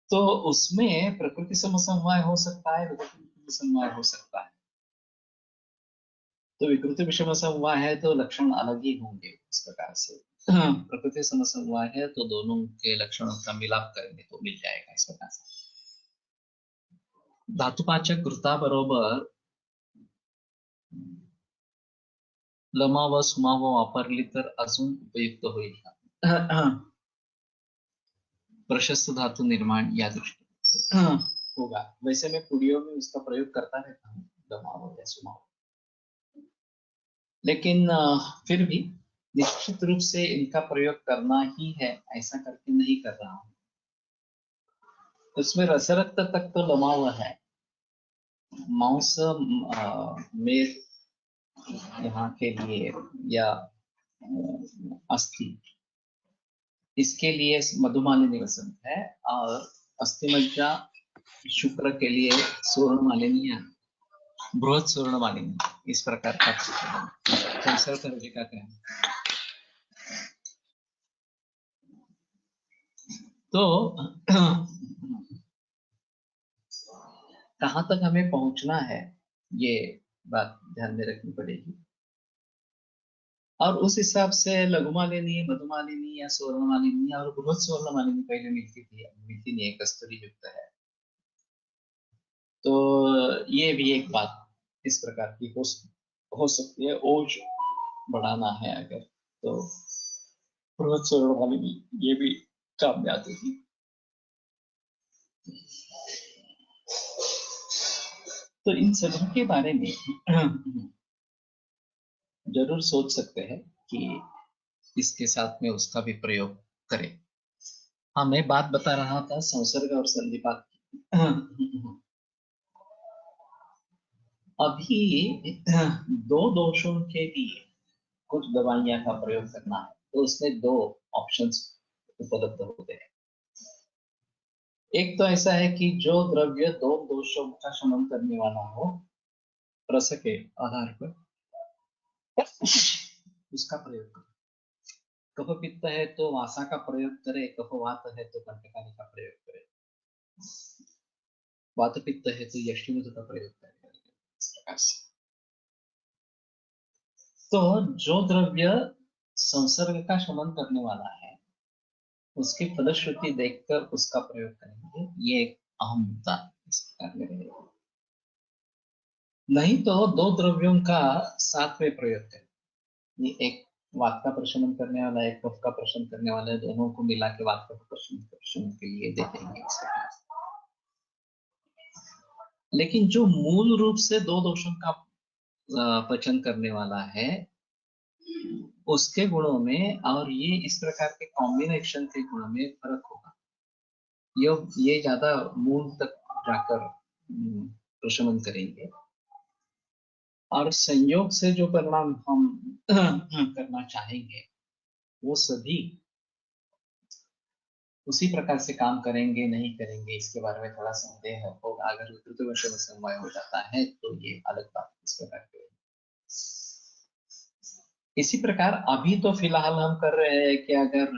तो उसमें प्रकृति समसमवाय हो सकता है, विकृति समवाय हो सकता है। तो विकृति विषम हुआ है तो लक्षण अलग ही होंगे इस प्रकार से। प्रकृति समस्या हुआ है तो दोनों के लक्षणों का मिलाप करेंगे तो मिल जाएगा इस प्रकार से। धातुपाचक कृता बरोबर लमा व सुमा व वापरली तर अजून उपयुक्त होईल का? प्रशस्त धातु निर्माण या दृष्टि होगा। वैसे मैं पुड़ियों में उसका प्रयोग करता रहता हूँ, लमा व या सुमा, लेकिन फिर भी निश्चित रूप से इनका प्रयोग करना ही है ऐसा करके नहीं कर रहा हूँ। उसमें रसरक्त तक तो लमा हुआ है, मांस में यहाँ के लिए या अस्थि इसके लिए मधुमालिनी वसंत है, और अस्थि मज्जा शुक्र के लिए स्वर्ण मालिनी है, बृहद स्वर्ण मालिनी, इस प्रकार का जी का कहना। तो कहाँ तक हमें पहुंचना है ये बात ध्यान में रखनी पड़ेगी, और उस हिसाब से लघुमालिनी, मधुमालिनी या स्वर्णमालिनी और बृहद स्वर्णमालिनी पहले मिलती थी, मिलती नहीं है, कस्तूरी युक्त है। तो ये भी एक बात इस प्रकार की हो सकती है। ओज बढ़ाना है अगर तो बृहद स्वर्णमालिनी ये भी काम में आती थी। तो इन सभी के बारे में जरूर सोच सकते हैं कि इसके साथ में उसका भी प्रयोग करें। हाँ, मैं बात बता रहा था संसर्ग और संधिपात की। अभी दो दोषों के लिए कुछ दवाइयां का प्रयोग करना है तो उसमें दो ऑप्शंस उपलब्ध होते हैं। एक तो ऐसा है कि जो द्रव्य दो दोषों का शमन करने वाला हो रस के आधार पर उसका प्रयोग करें। कफ पित्त है तो वासा का प्रयोग करे, कफ वात है तो कंटकानी का प्रयोग करे, वात पित्त है तो यष्टिमुत का प्रयोग करे, इस प्रकार से। तो जो द्रव्य संसर्ग का शमन करने वाला है उसकी फलश्रुति देखकर उसका प्रयोग करेंगे, ये एक अहम मुद्दा इस प्रकार में रहेगा। नहीं तो दो द्रव्यों का साथ में प्रयोग करें, ये एक वात का प्रशमन करने वाला, एक कफ का प्रशमन करने वाला, दोनों को मिला के वात का प्रशमन के लिए दे देंगे इस प्रकार। लेकिन जो मूल रूप से दो दोषों का पचन करने वाला है उसके गुणों में और ये इस प्रकार के कॉम्बिनेशन के गुणों में फर्क होगा। ये ज्यादा मूल तक जाकर प्रशमन करेंगे, और संयोग से जो परिणाम हम करना चाहेंगे वो सभी उसी प्रकार से काम करेंगे नहीं करेंगे इसके बारे में थोड़ा संदेह होगा। अगर विकृत में समवाय हो जाता है तो ये अलग बात इस प्रकार की। इसी प्रकार अभी तो फिलहाल हम कर रहे हैं कि अगर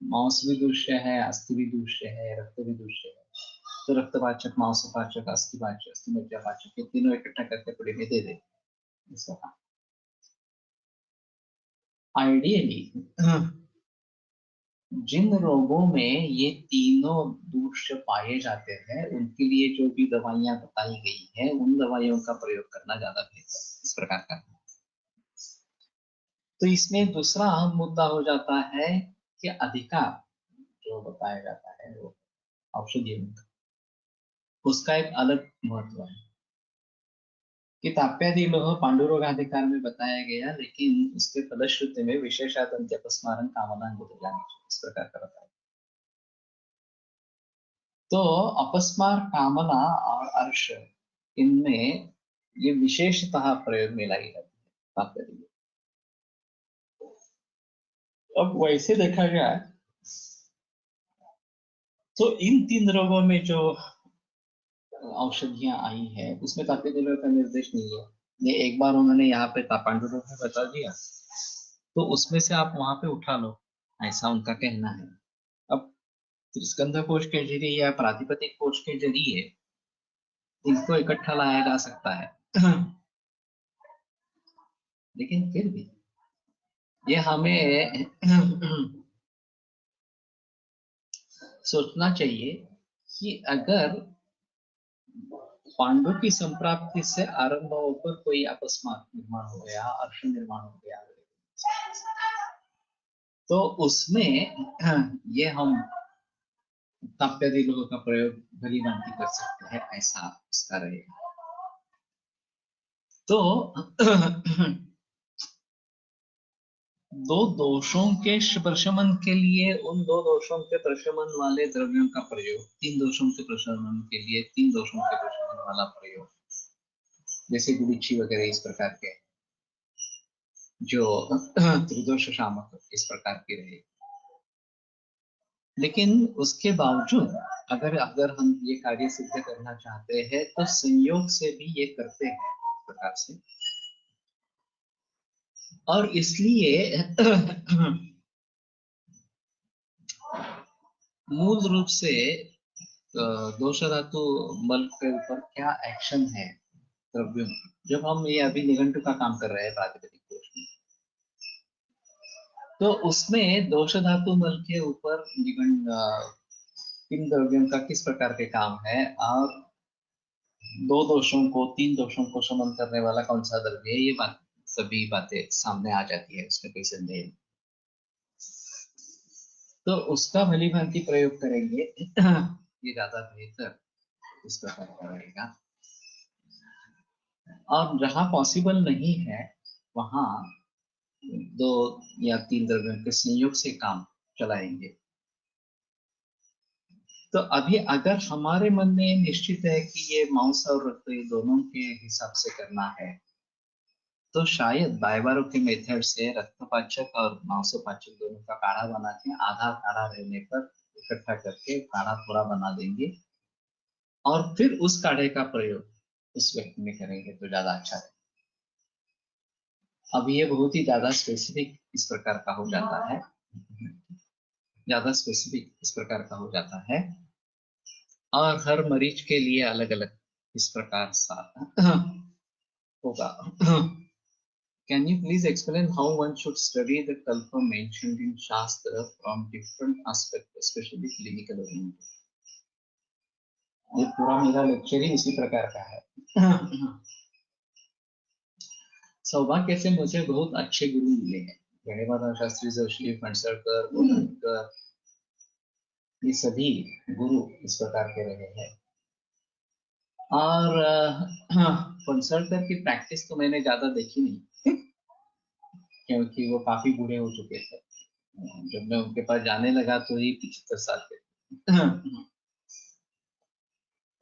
मांस भी दूष्य है, अस्थि भी दूष्य है, रक्त भी दूष्य है, तो रक्तपाचक, मांसपाचक, अस्थिपाचक, अस्थिमज्जापाचक, ये तीनों इकट्ठा करके पुड़ी में दे दे। आइडियली जिन रोगों में ये तीनों दूष्य पाए जाते हैं उनके लिए जो भी दवाइयां बताई गई है उन दवाइयों का प्रयोग करना ज्यादा बेहतर इस प्रकार का। तो इसमें दूसरा अहम मुद्दा हो जाता है कि अधिकार जो बताया जाता है वो औषधि उसका एक अलग महत्व है कि ताप्यादि लोह पांडुरोगाधिकार में बताया गया, लेकिन उसके फलश्रुति में विशेषात अंत्यपस्मारन कामना होते जाने इस प्रकार का बताया। तो अपस्मार, कामना और अर्श इनमें ये विशेषतः प्रयोग में लाई जाती है तात्पर्य। अब वैसे देखा जाए तो इन तीन रोगों में जो औषधियां आई है उसमें तात्पर्य का निर्देश नहीं है। ये एक बार उन्होंने यहाँ पे पांडु रोग में बता दिया तो उसमें से आप वहां पे उठा लो, ऐसा उनका कहना है। अब त्रिस्कंध कोश के जरिए या प्रातिपदिक कोश के जरिए इनको इकट्ठा लाया जा सकता है। लेकिन फिर भी ये हमें सोचना चाहिए कि अगर पांडु की संप्राप्ति से आरंभ होकर कोई अकस्मात निर्माण हो गया, अर्श निर्माण हो गया, तो उसमें ये हम ताप्यादि लोगों का प्रयोग भली भांति कर सकते हैं, ऐसा उसका रहेगा। तो दो दोषों के प्रशमन के लिए उन दो दोषों के प्रशमन वाले द्रव्यों का प्रयोग, तीन दोषों के प्रशमन के लिए तीन दोषों के प्रशमन वाला प्रयोग, जैसे गुड़िच्छी वगैरह इस प्रकार के जो त्रिदोष शामक इस प्रकार के रहे। लेकिन उसके बावजूद अगर अगर हम ये कार्य सिद्ध करना चाहते हैं तो संयोग से भी ये करते हैं इस प्रकार से। और इसलिए मूल रूप से दोष धातु बल के ऊपर क्या एक्शन है द्रव्यों, जब हम ये अभी निघंटु का काम कर रहे हैं प्रातिपदिक दोष में, तो उसमें दोष धातु बल के ऊपर तीन द्रव्यों का किस प्रकार के काम है और दो दोषों को तीन दोषों को शमन करने वाला कौन सा द्रव्य है, ये बात सभी बातें सामने आ जाती है, उसमें कोई संदेह नहीं। तो उसका भली भांति प्रयोग करेंगे ये ज्यादा बेहतर इस प्रकार का रहेगा। और जहां पॉसिबल नहीं है वहां दो या तीन द्रव्यों के संयोग से काम चलाएंगे। तो अभी अगर हमारे मन में निश्चित है कि ये मांस और रक्त ये दोनों के हिसाब से करना है, तो शायद बायबारो के मेथड से रक्तपाचक और मांसोपाचक दोनों का काढ़ा बना के आधा काढ़ा रहने पर इकट्ठा करके काढ़ा थोड़ा बना देंगे और फिर उस काढ़े का प्रयोग उस व्यक्ति में करेंगे तो ज्यादा अच्छा है। अब ये बहुत ही ज्यादा स्पेसिफिक इस प्रकार का हो जाता है, ज्यादा स्पेसिफिक इस प्रकार का हो जाता है और हर मरीज के लिए अलग अलग इस प्रकार सा होगा। Can you please explain how one should study the kalpa mentioned in Shastra from different aspects, especially clinical oriented? ये पूरा मेरा लेक्चर ही इसी प्रकार का है। सौभाग्य से मुझे बहुत अच्छे गुरु मिले हैं, गणेश शास्त्री जोशी, फणसरकर, बोधनकर, ये सभी गुरु इस प्रकार के रहे हैं। और फणसरकर की प्रैक्टिस तो मैंने ज्यादा देखी नहीं क्योंकि वो काफी बूढ़े हो चुके थे जब मैं उनके पास जाने लगा, तो ही 75 साल के।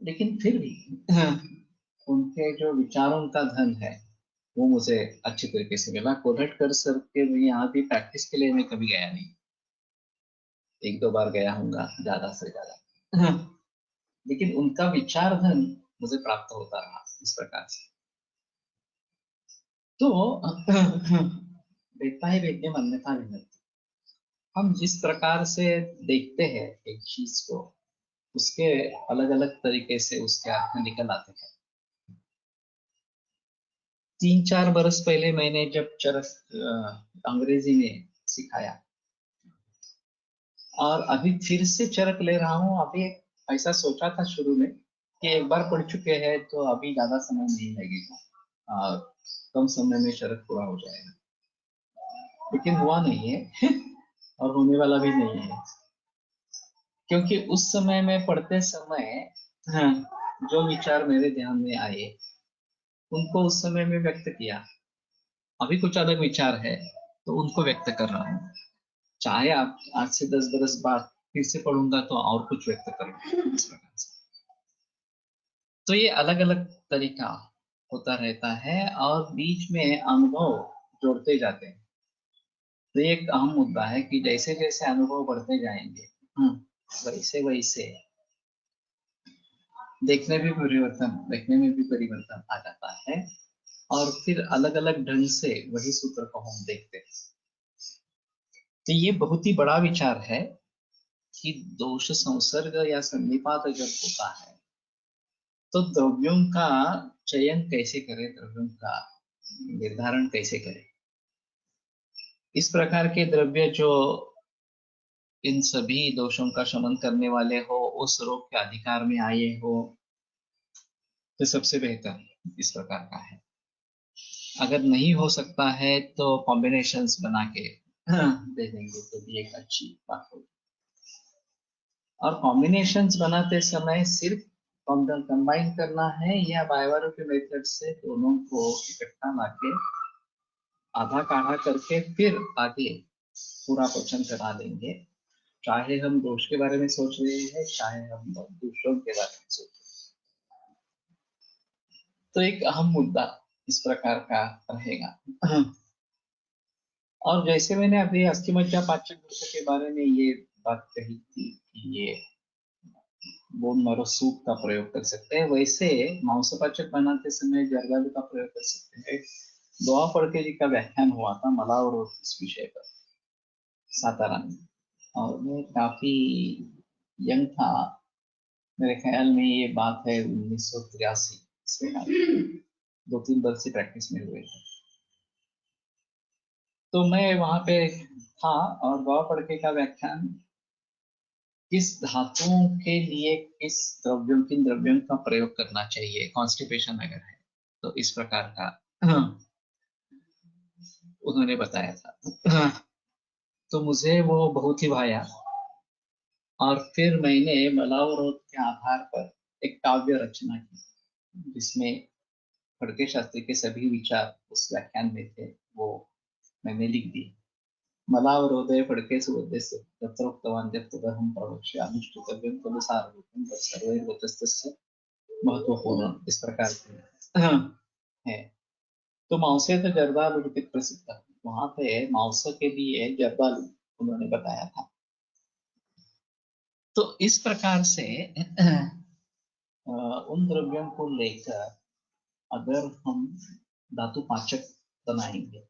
लेकिन फिर भी उनके जो विचारों का धन है वो मुझे अच्छी तरीके से मिला। कोल्हटकर सर के यहाँ भी प्रैक्टिस के लिए मैं कभी गया नहीं, एक दो बार गया हूँगा ज्यादा से ज्यादा, लेकिन उनका विचार धन मुझे प्राप्त होता रहा इस प्रकार से। तो देखता है वेद्य मान्यता भी मिलती, हम जिस प्रकार से देखते हैं एक चीज को उसके अलग अलग तरीके से उसके अर्थ निकल आते हैं। 3-4 बरस पहले मैंने जब चरक अंग्रेजी में सिखाया और अभी फिर से चरक ले रहा हूँ। अभी ऐसा सोचा था शुरू में कि एक बार पढ़ चुके हैं तो अभी ज्यादा समय नहीं लगेगा और कम समय में चरक पूरा हो जाएगा, लेकिन हुआ नहीं है और होने वाला भी नहीं है, क्योंकि उस समय में पढ़ते समय जो विचार मेरे ध्यान में आए उनको उस समय में व्यक्त किया। अभी कुछ अलग विचार है तो उनको व्यक्त कर रहा हूँ। चाहे आप 8 से 10 बरस बाद फिर से पढ़ूंगा तो और कुछ व्यक्त करूंगा इस प्रकार से। तो ये अलग अलग तरीका होता रहता है और बीच में अनुभव जोड़ते जाते हैं। तो ये एक अहम मुद्दा है कि जैसे जैसे अनुभव बढ़ते जाएंगे वैसे वैसे देखने में भी परिवर्तन आ जाता है और फिर अलग अलग ढंग से वही सूत्र को हम देखते हैं। तो ये बहुत ही बड़ा विचार है कि दोष संसर्ग या सन्निपात जब होता है तो द्रव्यों का चयन कैसे करें, द्रव्यों का निर्धारण कैसे करें। इस प्रकार के द्रव्य जो इन सभी दोषों का शमन करने वाले हो, उस रोग के अधिकार में आए हो, तो सबसे बेहतर इस प्रकार का है। अगर नहीं हो सकता है तो कॉम्बिनेशंस बना के दे देंगे तो भी एक अच्छी बात होगी। और कॉम्बिनेशंस बनाते समय सिर्फ कंबाइन करना है या बायवारो के मेथड से दोनों को इकट्ठा लाके आधा काढ़ा करके फिर आगे पूरा पोषण करा देंगे, चाहे हम दोष के बारे में सोच रहे हैं चाहे हम दूसरों के बारे में सोच रहे हैं। तो एक अहम मुद्दा इस प्रकार का रहेगा। और जैसे मैंने अभी अस्थिमज्जा पाचक दोष के बारे में ये बात कही थी कि ये बोन मैरो सूप का प्रयोग कर सकते हैं, वैसे मांसपाचक बनाते समय जर्दालू का प्रयोग कर सकते हैं। दुआ फड़के जी का व्याख्यान हुआ था मलाव रोग इस विषय पर सातारा में, और मैं काफी यंग था, मेरे ख्याल में ये बात है 1983 से, 2-3 वर्ष से प्रैक्टिस में हुए थे। तो मैं वहां पे था और दुआ फड़के का व्याख्यान किस धातुओं के लिए किस द्रव्यों किन द्रव्यों का प्रयोग करना चाहिए, कॉन्स्टिपेशन अगर है तो इस प्रकार का उन्होंने बताया था। तो मुझे वो बहुत ही भाया और फिर मैंने मलावरोध के आधार पर एक काव्य रचना की जिसमें फड़के शास्त्री के सभी विचार उस व्याख्यान में थे, वो मैंने लिख दी। मलावरोधे फड़के सुवद्यस्य तत्रोक्तवान् यत्तदहं प्रवक्ष्यामि अनुष्ठितव्यं खलु सारभूतं तत्सर्वैर्वचस्तस्य महत्वपूर्ण, इस प्रकार से है। तो मांसे तो जर्दालू रूपित प्रसिद्ध है, वहां पे मांस के लिए जर्दालू उन्होंने बताया था। तो इस प्रकार से उन द्रव्यों को लेकर अगर हम धातु पाचक बनाएंगे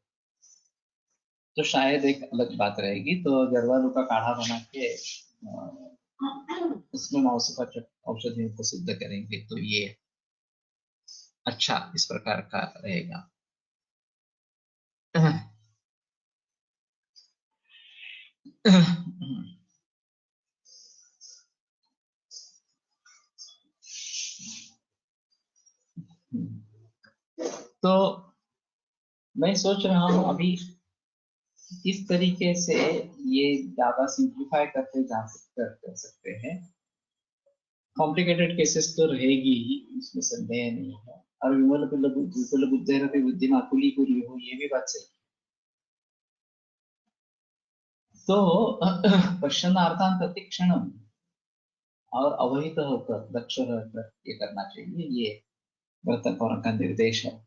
तो शायद एक अलग बात रहेगी। तो जर्दालू का काढ़ा बना के उसमें मांसपाचक औषधियों को सिद्ध करेंगे तो ये अच्छा इस प्रकार का रहेगा। तो मैं सोच रहा हूँ अभी इस तरीके से ये ज्यादा सिंप्लीफाई करते कर सकते हैं। कॉम्प्लिकेटेड केसेस तो रहेगी ही, इसमें संदेह नहीं है। और विमल बुद्धि बुद्धिमाकुली कुली हो, ये भी बात सही। तो पश्चनार्थान प्रतिक्षणम और अवहित होकर दक्ष रहकर ये करना चाहिए, ये वर्तक और का निर्देश है।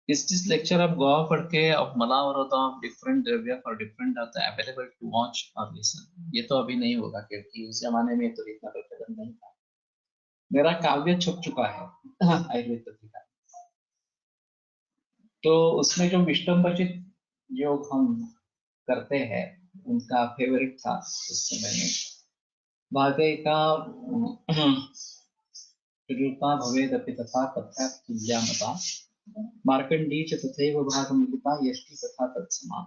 Is this lecture of Goa Padke of Malavarota of different Dravya for different are available to watch or listen? ये तो अभी नहीं होगा क्योंकि उस जमाने में तो इतना प्रचलन नहीं था। मेरा काव्य छप चुका है आयुर्वेद पत्रिका, तो उसमें जो विष्टम्भचित योग हम करते हैं उनका फेवरेट था उस समय में। भागे का रूपा भवेदपि तथा तथा तुल्या मता मार्कंडी च तथैव भागमिलिता यष्टि तथा तत्समा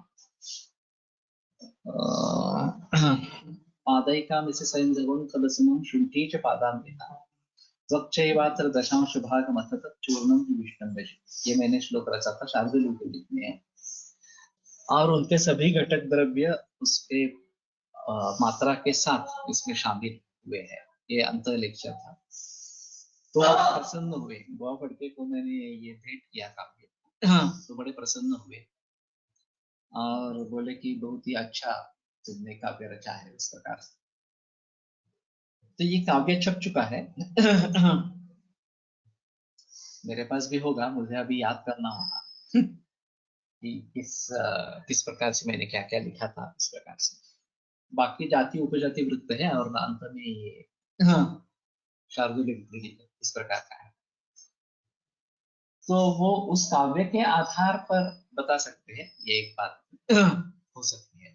पादैकामिति सैन्धवं कलसमं शुण्ठी च पादान्विता त्वच्चैवात्र दशांश भागमथ तच्चूर्णं हि विष्टम्भचित्। ये मैंने श्लोक रचा था शार्दुल के लिखने में, और उनके सभी घटक द्रव्य उसके मात्रा के साथ इसमें शामिल हुए हैं। ये अंतर लेक्चर था। तो प्रसन्न हुए, गोवा फड़के को मैंने ये भेंट किया काव्य, तो बड़े प्रसन्न हुए और बोले कि बहुत ही अच्छा तुमने काव्य रचा है इस प्रकार से। तो ये काव्य छप चुका है। मेरे पास भी होगा, मुझे अभी याद करना होगा कि किस प्रकार से मैंने क्या क्या लिखा था इस प्रकार से। बाकी जाति उपजाति वृत्त है और अंत में ये शार्दुल इस प्रकार का है। तो वो उस काव्य के आधार पर बता सकते हैं, ये एक बात हो सकती है।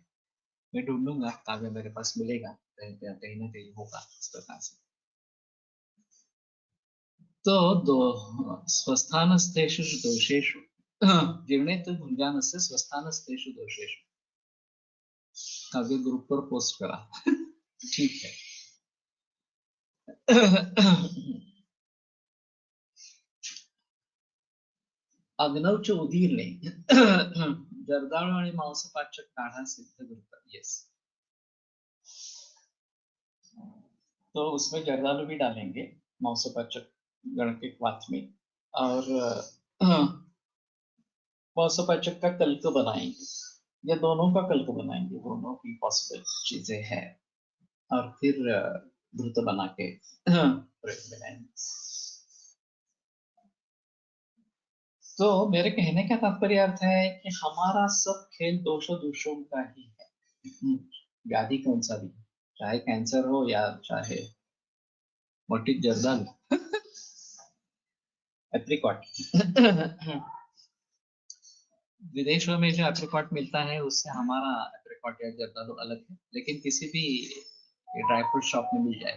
मैं ढूंढूंगा, काव्य मेरे पास मिलेगा, कहीं ना कहीं होगा इस प्रकार से। तो दो स्वस्थानस्थेषु दोषेषु जीर्णे तो भुञ्जानस्य स्वस्थानस्थेषु दोषेषु काव्य ग्रुप पर पोस्ट करा ठीक है अग्नौच उदीरणे जर्दाळू आणि मांसपाचक काढ़ा सिद्ध करता यस तो उसमें जर्दालू भी डालेंगे मांसपाचक गण के क्वाथ में और मांसपाचक का कल्क बनाएंगे या दोनों का कल्क बनाएंगे दोनों की पॉसिबल चीजें हैं और फिर द्रुत बना के प्रयोग बनाएंगे तो मेरे कहने का तात्पर्य अर्थ है कि हमारा सब खेल दोषों दोषों का ही है व्याधि कौन सा भी चाहे कैंसर हो या चाहे मोटी जर्दल एप्रिकॉट विदेशों में जो एप्रिकॉट मिलता है उससे हमारा एप्रिकॉट या जर्दालू अलग है लेकिन किसी भी ड्राई फ्रूट शॉप में मिल जाए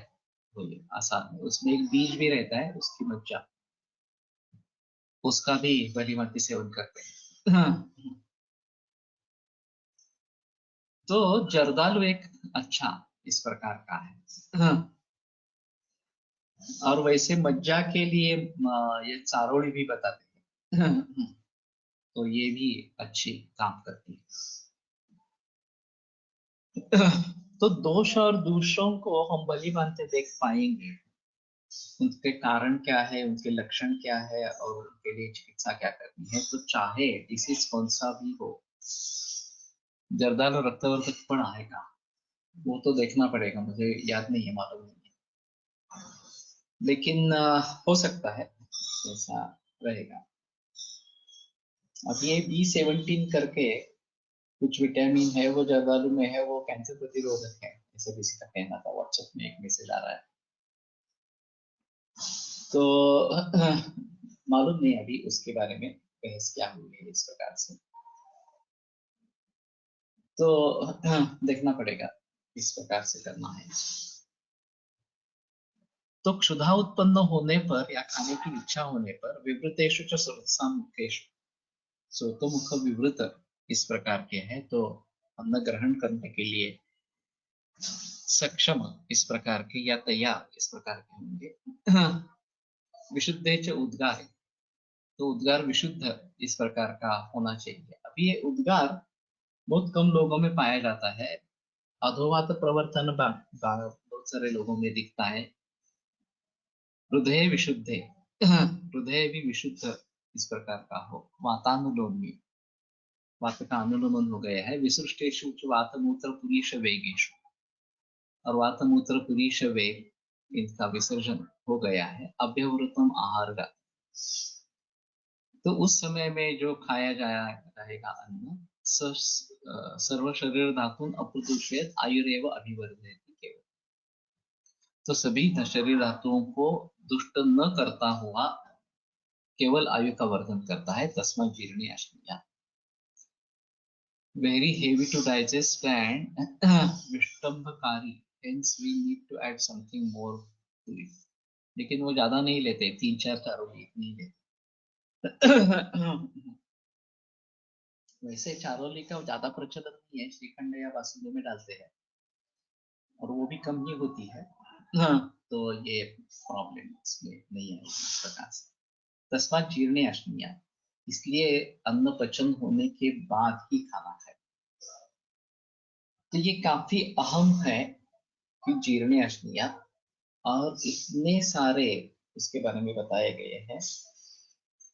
तो ये आसान है उसमें एक बीज भी रहता है उसकी मज्जा उसका भी भली भांति सेवन करते हैं तो जर्दालू एक अच्छा इस प्रकार का है और वैसे मज्जा के लिए ये चारोली भी बताते हैं तो ये भी अच्छी काम करती है तो दोष और दूषों को हम भली भांति देख पाएंगे उनके कारण क्या है उनके लक्षण क्या है और उनके लिए चिकित्सा क्या करनी है तो चाहे डिसीज कौन सा भी हो जर्दालू रक्तवर्धक पण आएगा वो तो देखना पड़ेगा मुझे याद नहीं है मालूम नहीं है लेकिन हो सकता है ऐसा रहेगा अब ये B17 करके कुछ विटामिन है वो जर्दालू में है वो कैंसर प्रतिरोधक है ऐसे किसी का कहना था व्हाट्सएप में एक मैसेज आ रहा है तो मालूम नहीं अभी उसके बारे में बहस क्या हुई है इस प्रकार से तो देखना पड़ेगा इस प्रकार से करना है तो क्षुधा उत्पन्न होने पर या खाने की इच्छा होने पर विवृतेषु च स्रोतसामुखेषु स्रोतोमुख विवृत इस प्रकार के हैं तो अन्न ग्रहण करने के लिए सक्षम इस प्रकार के या तैयार इस प्रकार के होंगे विशुद्धे च उद्गार तो उद्गार विशुद्ध इस प्रकार का होना चाहिए अभी ये उद्गार बहुत कम लोगों में पाया जाता है अधोवात प्रवर्तन बहुत सारे लोगों में दिखता है हृदय विशुद्धे हृदय भी विशुद्ध इस प्रकार का हो वातानुलोमी वात का अनुलोमन हो गया है विसृष्टेषु वातमूत्र पुरीश वेगेशु और वातमूत्र पुरीश वेग इनका विसर्जन हो गया है अभ्यवृतम आहार का तो उस समय में जो खाया जाया रहेगा अन्न सर्व शरीर धातुन अप्रदूषित आयुरेव अभिवर्धयति केवल तो सभी शरीर धातुओं को दुष्ट न करता हुआ केवल आयु का वर्धन करता है तस्मा जीर्णी अश्निया very heavy to digest and विष्टम्भकारी hence we need to add something more to it लेकिन वो ज्यादा नहीं लेते 3-4 चारोली नहीं लेते वैसे चारोली का ज्यादा प्रचलन नहीं है श्रीखंड या बासुंदी में डालते हैं और वो भी कम ही होती है तो ये प्रॉब्लम इसमें नहीं है इस प्रकार से तस्मात जीर्णे अश्निया इसलिए अन्न पचन होने के बाद ही खाना है तो ये काफी अहम है कि जीर्णे अश्निया और इतने सारे उसके बारे में बताए गए हैं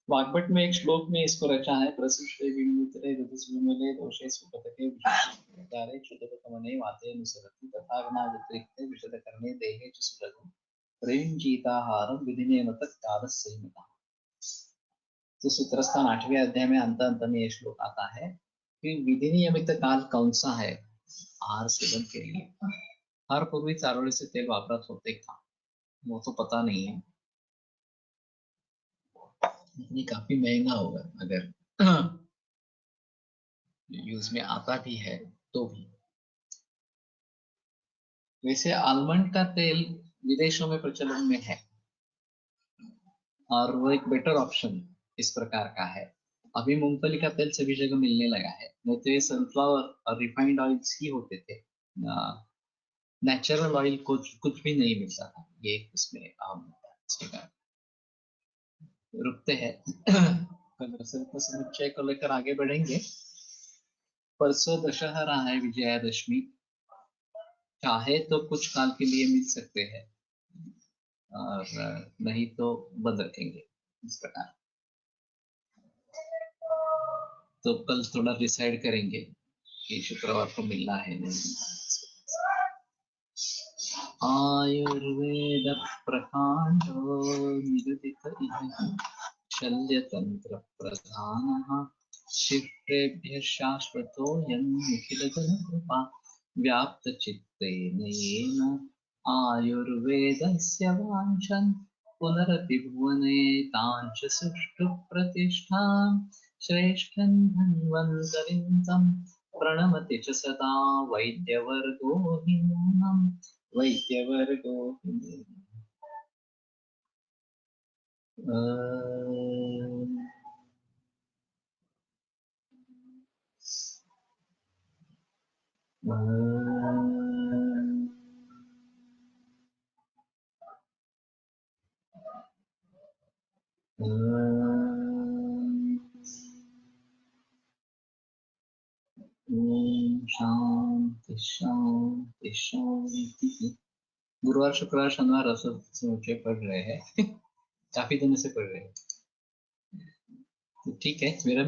वाग्भट में एक श्लोक में इसको रचा है प्रसुष्टे विमुत्रे ऋतुस्विमिले दोषे सुपतके विशेषारे क्षुद्रतमने वाते अनुसरति तथा गणावृत्रिक्ते विशदकर्णे देहे च सुलभम प्रेमजीताहारम विधिनियमतः कालस्यैमितः तो सूत्रस्थान 8वें अध्याय में अंत में ये श्लोक आता है कि विधि नियमित काल कौन सा है आहार सेवन के लिए हर पूर्वी चारोली से तेल वापरत होते था वो तो पता नहीं है ये काफी महंगा होगा अगर यूज में आता भी है तो भी वैसे आलमंड का तेल विदेशों में प्रचलन में है और वो एक बेटर ऑप्शन इस प्रकार का है। अभी मूंगफली का तेल सभी जगह मिलने लगा है, नहीं तो ये सनफ्लावर और रिफाइंड ऑयल्स ही होते थे। नेचुरल ऑयल कुछ भी नहीं मिलता था, ये उसमें अहम होता है। इसके कारण रुकते हैं। कल रसोई को समुच्चय को लेकर आगे बढ़ेंगे। परसों दशहरा है, विजयादशमी। चाहे तो कुछ काल के लिए मिल सकते हैं और नहीं तो बंद रखेंगे इस प्रकार। तो कल थोड़ा डिसाइड करेंगे कि शुक्रवार को मिलना है नहीं मिलना है। आयुर्वेद प्रकांडो निगदित इह शल्यतंत्र प्रधानः शिष्टेभ्यः शाश्वतोऽयं निखिलजनकृपा व्याप्तचित्तेन येन आयुर्वेदस्य वाञ्छन् पुनरपि भुवने ताञ्च सुष्ठु प्रतिष्ठां श्रेष्ठं धन्वन्तरिं तं प्रणमति च सदा वैद्यवर्गो हि नूनं वैद्यवर्गो हि नूनम्। शांति शांति शांति। गुरुवार शुक्रवार शनिवार रसोई समुच्चय पढ़ रहे हैं। काफी दिनों से पढ़ रहे हैं, तो ठीक है। मेरा